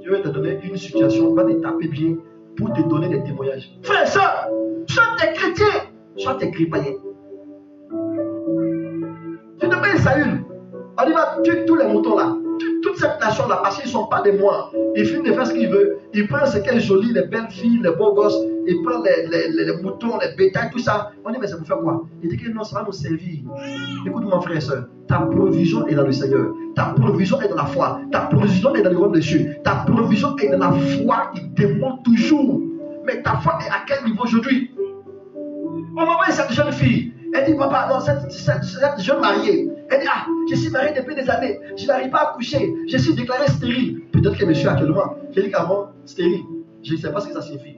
Dieu va te donner une situation, va te taper bien pour te donner des témoignages. Frère, ça, soit t'es chrétien, soit t'es chrétien. Tu ne pas Saül. On va tuer tous les moutons là. Toute cette nation là, parce qu'ils ne sont pas des mois. Il finit de faire ce qu'il veut. Il prend ce qui est joli, les belles filles, les beaux gosses. Il prend les moutons, les bétails, tout ça. On dit, mais ça vous fait quoi? Il dit que non, ça va nous servir. Écoute, mon frère et soeur, ta provision est dans le Seigneur. Ta provision est dans la foi. Ta provision est dans le royaume des cieux. Ta provision est dans la foi qui démonte toujours. Mais ta foi est à quel niveau aujourd'hui? On m'a envoyé cette jeune fille. Elle dit, papa, non, cette jeune mariée. Elle dit, je suis mariée depuis des années. Je n'arrive pas à coucher. Je suis déclarée stérile. Peut-être que monsieur actuellement, j'ai dit qu'avant, stérile. Je ne sais pas ce que ça signifie.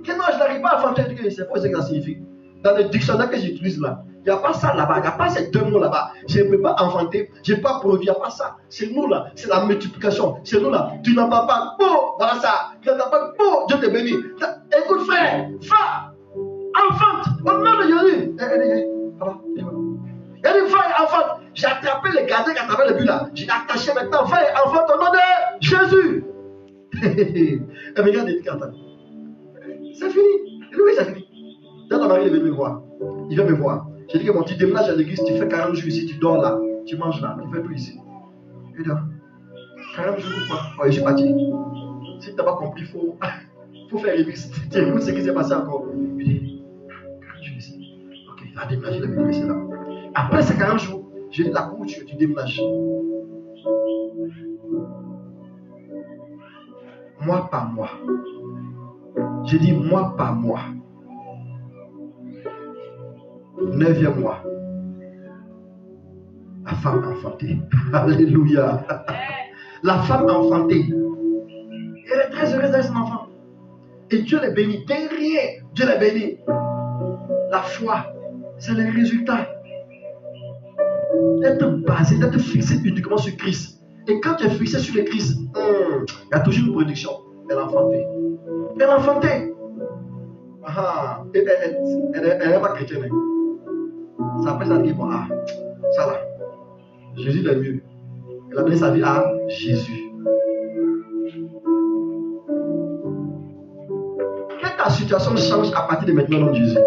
Que non, je n'arrive pas à enfanter. Je ne sais pas ce que ça signifie. Dans le dictionnaire que j'utilise là, il n'y a pas ça là-bas. Il n'y a pas ces deux mots là-bas. Je ne peux pas enfanter. Je n'ai pas produit. Il n'y a pas ça. C'est nous là. C'est la multiplication. C'est nous là. Tu n'en as pas. Bon, voilà ça. Tu n'en as pas. Bon, Dieu te bénit. Écoute, frère, va. Enfante. Au nom de Jésus. Il y a une femme enfante. J'ai attrapé les gardiens qui attrapaient le but là. J'ai attaché maintenant. Femme enfante au nom de Jésus. Et regarde, il dit qu'attends. C'est fini. Et lui, c'est fini. Dans ton mari, il vient me voir. Il vient me voir. J'ai dit que mon petit déménage à l'église, tu fais 40 jours ici, tu dors là, tu manges là, tu fais tout ici. Et là, 40 jours ou quoi? Oh, je suis parti. Si tu n'as pas compris, il faut faire remix. Tu écoutes ce qui s'est passé encore. Il dit, 40 jours ici. Ok, il va déménager, il va laisser là. Après ces 40 jours, j'ai dit la cour, tu déménages. Mois par mois. J'ai dit mois par mois. 9e mois. La femme enfantée. Alléluia. La femme enfantée. Elle est très heureuse avec son enfant. Et Dieu les bénit. Derrière, Dieu les bénit. La foi, c'est les résultats. D'être basé, d'être fixé uniquement sur Christ. Et quand tu es fixé sur le Christ, il y a toujours une production. Elle a enfanté. Elle a enfanté. Elle n'est pas chrétienne. Ça après ça dit bon, ça là. Jésus est mieux. Elle a donné sa vie à Jésus. Que ta situation change à partir de maintenant au nom de Jésus.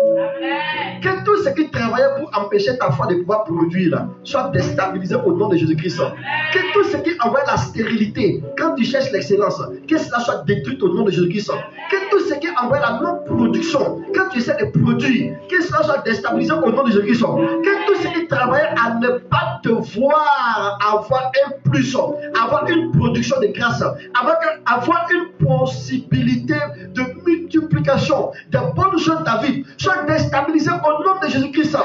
Que tout ce qui travaillait pour empêcher ta foi de pouvoir produire soit déstabilisé au nom de Jésus-Christ. Que tout ce qui envoie la stérilité, quand tu cherches l'excellence, que cela soit détruit au nom de Jésus-Christ. Que tout ce qui envoie la non-production, quand tu essaies de produire, que cela soit déstabilisé au nom de Jésus-Christ. Que tout ce qui travaille à ne pas te voir avoir un plus, avoir une production de grâce, avoir une possibilité de multiplication des bonnes choses de ta vie, soit déstabilisé au nom de Jésus-Christ.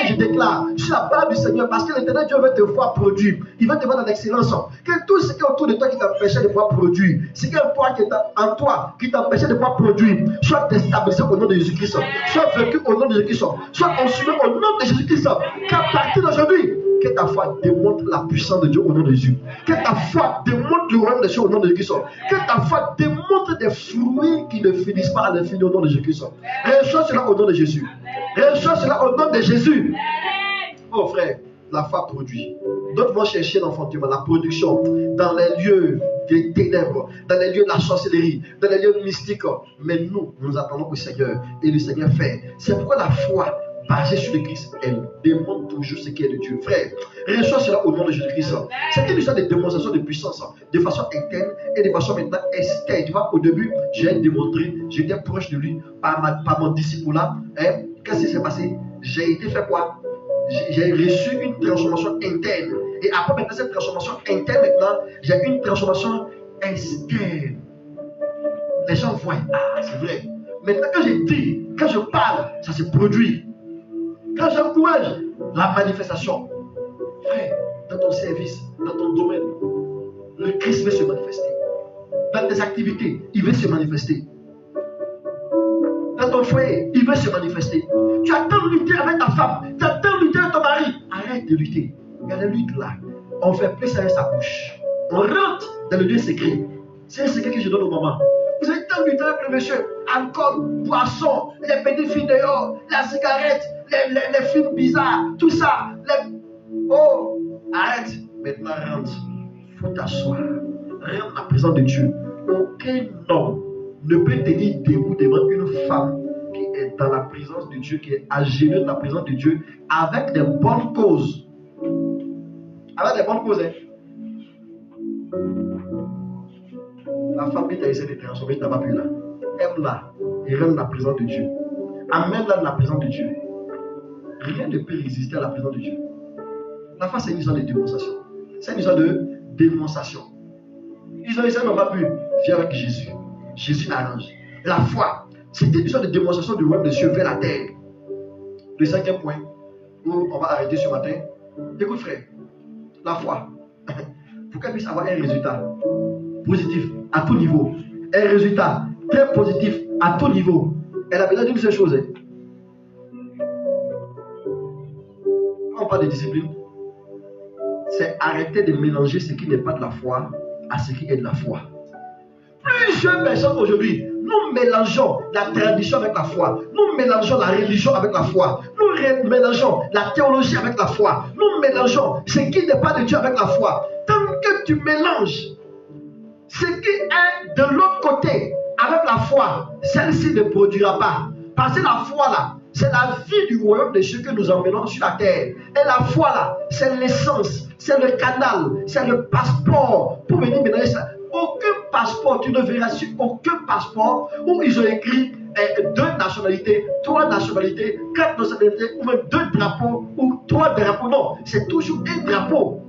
Je déclare sur la parole du Seigneur, parce que l'Éternel Dieu veut te voir produire. Il veut te voir dans l'excellence. Que tout ce qui est autour de toi qui t'empêchait de pouvoir produire, ce qui est en toi qui t'empêchait de pouvoir produire, soit déstabilisé au nom de Jésus-Christ. Soit vaincu au nom de Jésus-Christ. Soit consumé au nom de Jésus-Christ. Qu'à partir d'aujourd'hui, que ta foi démontre la puissance de Dieu au nom de Jésus. Que ta foi démontre le royaume de Dieu au nom de Jésus-Christ. Que ta foi démontre des fruits qui ne finissent pas à l'infini au nom de Jésus-Christ. Reçois cela au nom de Jésus. Reçois cela au nom de Jésus. Oh frère, la foi produit. D'autres vont chercher l'enfantement, la production dans les lieux des ténèbres, dans les lieux de la sorcellerie, dans les lieux mystiques. Mais nous attendons au Seigneur et le Seigneur fait. C'est pourquoi la foi basée sur le Christ, elle démontre toujours ce qui est de Dieu. Frère, reçois cela au nom de Jésus-Christ. C'est une histoire de démonstration de puissance, de façon interne et de façon maintenant externe. Tu vois, au début, j'ai démontré, j'étais proche de lui par mon disciple là. Qu'est-ce qui s'est passé? J'ai été fait quoi? J'ai reçu une transformation interne. Et après maintenant cette transformation interne, maintenant, j'ai une transformation externe. Les gens voient, c'est vrai. Maintenant, quand je dis, quand je parle, ça se produit. Quand j'encourage la manifestation, frère, dans ton service, dans ton domaine, le Christ veut se manifester. Dans tes activités, il veut se manifester. Dans ton foyer, il veut se manifester. Tu as tant lutté avec ta femme, tu as tant lutté avec ton mari. Arrête de lutter. Il y a des luttes là. On fait plus avec sa bouche. On rentre dans le lieu secret. C'est un secret que je donne aux mamans. Vous avez tant lutté avec le monsieur. Alcool, boisson, les petites filles dehors, la cigarette, les films bizarres, tout ça. Oh, arrête. Maintenant, rentre. Il faut t'asseoir. Rentre dans la présence de Dieu. Aucun homme ne peut tenir debout devant une femme qui est dans la présence de Dieu, qui est agénée dans la présence de Dieu, avec des bonnes causes. Avec des bonnes causes, hein. La femme qui t'a essayé de transformer, tu n'as pas pu là. Aime-la et rentre dans la présence de Dieu. Amène-la dans la présence de Dieu. Rien ne peut résister à la présence de Dieu. La foi, c'est une histoire de démonstration. C'est une histoire de démonstration. Ils n'ont pas pu faire avec Jésus. Jésus arrange. La foi, c'était une sorte de démonstration du royaume de Dieu vers la terre. Le cinquième point, où on va arrêter ce matin. Écoute frère, la foi, pour qu'elle puisse avoir un résultat positif à tout niveau, un résultat très positif à tout niveau, elle a besoin d'une seule chose. Quand on parle de discipline, c'est arrêter de mélanger ce qui n'est pas de la foi à ce qui est de la foi. Plusieurs personnes aujourd'hui, nous mélangeons la tradition avec la foi. Nous mélangeons la religion avec la foi. Nous mélangeons la théologie avec la foi. Nous mélangeons ce qui n'est pas de Dieu avec la foi. Tant que tu mélanges ce qui est de l'autre côté avec la foi, celle-ci ne produira pas. Parce que la foi là, c'est la vie du royaume de Dieu que nous emmenons sur la terre. Et la foi là, c'est l'essence, c'est le canal, c'est le passeport pour venir mélanger ça. Aucun passeport, tu ne verras sur aucun passeport où ils ont écrit 2 nationalités, 3 nationalités, 4 nationalités, ou même 2 drapeaux, ou 3 drapeaux. Non, c'est toujours un drapeau.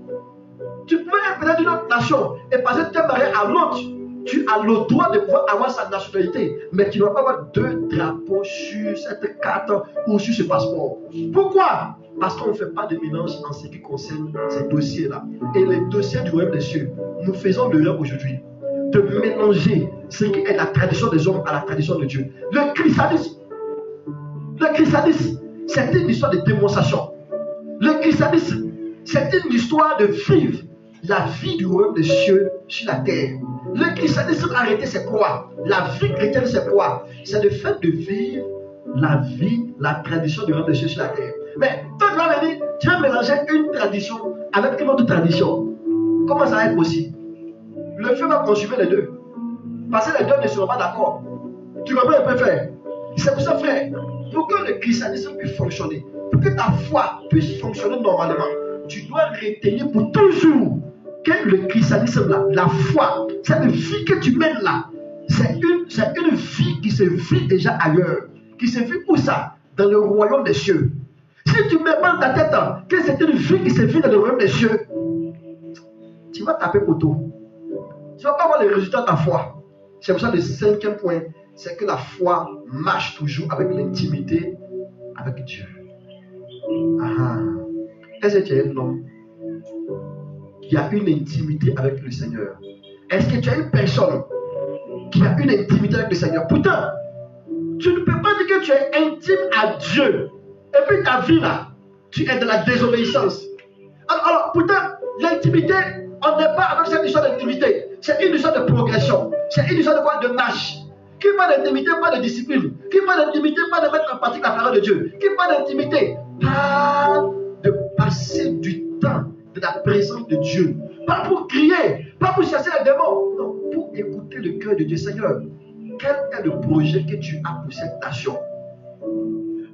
Tu peux être d'une autre nation et passer de te marier à l'autre. Tu as le droit de pouvoir avoir sa nationalité, mais tu ne vas pas avoir 2 drapeaux sur cette carte ou sur ce passeport. Pourquoi? Parce qu'on ne fait pas de mélange en ce qui concerne ces dossiers-là. Et les dossiers du royaume des cieux, nous faisons l'erreur aujourd'hui de mélanger ce qui est la tradition des hommes à la tradition de Dieu. Le christianisme, Le christianisme, c'est une histoire de démonstration. Le christianisme, c'est une histoire de vivre la vie du royaume des cieux sur la terre. Le christianisme arrêté, c'est quoi? La vie chrétienne, c'est quoi? C'est le fait de vivre la vie, la tradition du royaume des cieux sur la terre. Mais toi, tu vas venir, tu vas mélanger une tradition avec une autre tradition. Comment ça va être possible? Le feu va consumer les deux. Parce que les deux ne seront pas d'accord. Tu comprends un peu, frère? C'est pour ça, frère, pour que le christianisme puisse fonctionner, pour que ta foi puisse fonctionner normalement, tu dois retenir pour toujours que le christianisme, la foi, cette vie que tu mènes là, c'est une vie qui se vit déjà ailleurs. Qui se vit où ça? Dans le royaume des cieux. Si tu mets pas dans ta tête que c'est une vie qui se vit dans le royaume des cieux, tu vas taper poteau. Tu ne vas pas voir les résultats de ta foi. C'est pour ça le 5e point, c'est que la foi marche toujours avec l'intimité avec Dieu. Est-ce que tu es un homme qui a une intimité avec le Seigneur? Est-ce que tu es une personne qui a une intimité avec le Seigneur? Pourtant, tu ne peux pas dire que tu es intime à Dieu. Et puis ta vie là, tu es de la désobéissance. Alors pourtant, l'intimité, on n'est pas avec cette histoire d'intimité. C'est une histoire de progression. C'est une histoire de quoi? De marche. Qui parle d'intimité, pas de discipline. Qui parle d'intimité, pas de mettre en pratique la parole de Dieu. Qui parle d'intimité, pas de passer du temps de la présence de Dieu. Pas pour crier, pas pour chasser les démons. Non, pour écouter le cœur de Dieu. Seigneur, quel est le projet que tu as pour cette nation?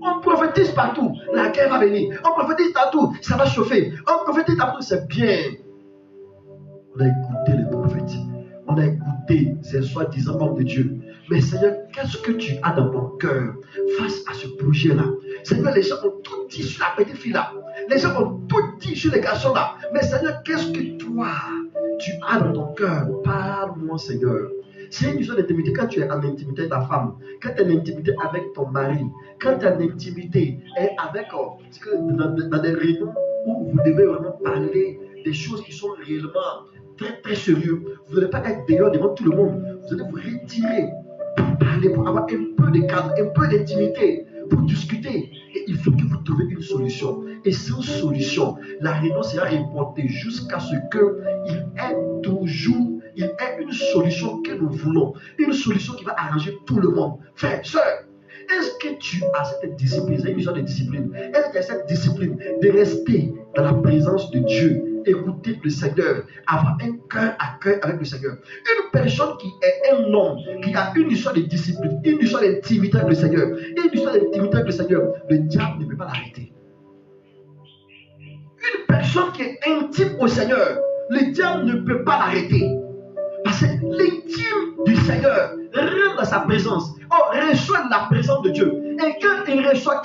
On prophétise partout, la guerre va venir. On prophétise partout, ça va chauffer. On prophétise partout, c'est bien. On a écouté les prophètes. On a écouté ces soi-disant hommes de Dieu. Mais Seigneur, qu'est-ce que tu as dans ton cœur face à ce projet-là? Seigneur, les gens ont tout dit sur la petite fille-là. Les gens ont tout dit sur les garçons-là. Mais Seigneur, qu'est-ce que toi, tu as dans ton cœur? Parle-moi, Seigneur. C'est une histoire d'intimité. Quand tu es en intimité avec ta femme, quand tu es en intimité avec ton mari, quand tu es en intimité avec dans des réunions où vous devez vraiment parler des choses qui sont réellement très très sérieuses, vous n'allez pas être dehors devant tout le monde. Vous allez vous retirer pour parler, pour avoir un peu de cadre, un peu d'intimité, pour discuter. Et il faut que vous trouviez une solution. Et sans solution, la réunion sera reportée jusqu'à ce qu'il ait toujours une solution que nous voulons. Une solution qui va arranger tout le monde. Frère, soeur, est-ce que tu as cette discipline? C'est une histoire de discipline. Est-ce que tu as cette discipline de rester dans la présence de Dieu, écouter le Seigneur, avoir un cœur à cœur avec le Seigneur? Une personne qui est un homme, qui a une histoire de discipline, une histoire d'intimité avec le Seigneur, une histoire d'intimité avec le Seigneur, le diable ne peut pas l'arrêter. Une personne qui est intime au Seigneur, le diable ne peut pas l'arrêter. Parce que l'intime du Seigneur rentre dans sa présence. Reçoit la présence de Dieu. Et quand elle reçoit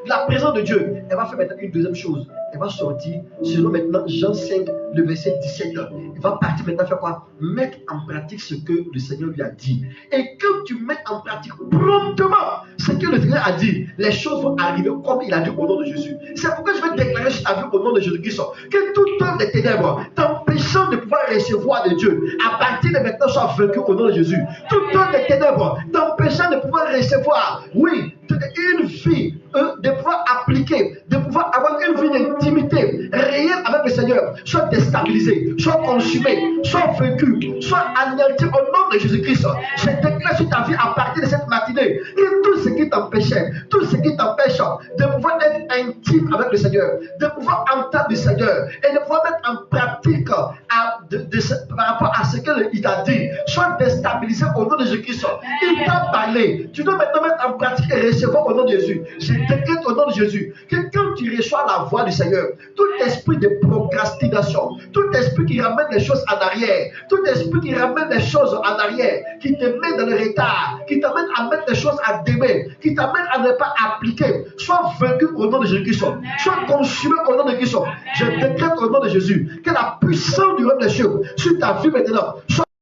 la présence de Dieu, elle va faire maintenant une deuxième chose. Elle va sortir, selon maintenant Jean 5, le verset 17. Elle va partir maintenant faire quoi? Mettre en pratique ce que le Seigneur lui a dit. Et quand tu mets en pratique promptement ce que le Seigneur a dit, les choses vont arriver comme il a dit au nom de Jésus. C'est pourquoi je vais déclarer sur ta vie au nom de Jésus-Christ que toute œuvre des ténèbres t'empêchant de pouvoir recevoir de Dieu, à partir de maintenant, soit vaincu au nom de Jésus. Toute œuvre des ténèbres t'empêchant de pouvoir recevoir, oui, une vie, de pouvoir appliquer, de pouvoir avoir une vie d'intimité réelle avec le Seigneur, soit déstabilisé, soit consumé, soit vaincu, soit anéanti au nom de Jésus-Christ. Je déclare sur ta vie à partir de cette matinée que tout ce qui t'empêchait, tout ce qui t'empêche de pouvoir être intime avec le Seigneur, de pouvoir entendre le Seigneur et de pouvoir mettre en pratique par rapport à ce qu'il t'a dit, soit déstabilisé au nom de Jésus-Christ. Il t'a parlé, tu dois maintenant mettre en pratique et recevoir au nom de Jésus. Je décrète au nom de Jésus que quand tu reçois la voix du Seigneur, tout esprit de procrastination, tout esprit qui ramène les choses en arrière, tout esprit qui ramène les choses en arrière, qui te met dans le retard, qui t'amène à mettre les choses à demain, qui t'amène à ne pas appliquer, soit vaincu au nom de Jésus-Christ, soit consumé au nom de Jésus. Je décrète au nom de Jésus que la puissance du royaume des cieux sur ta vie maintenant soit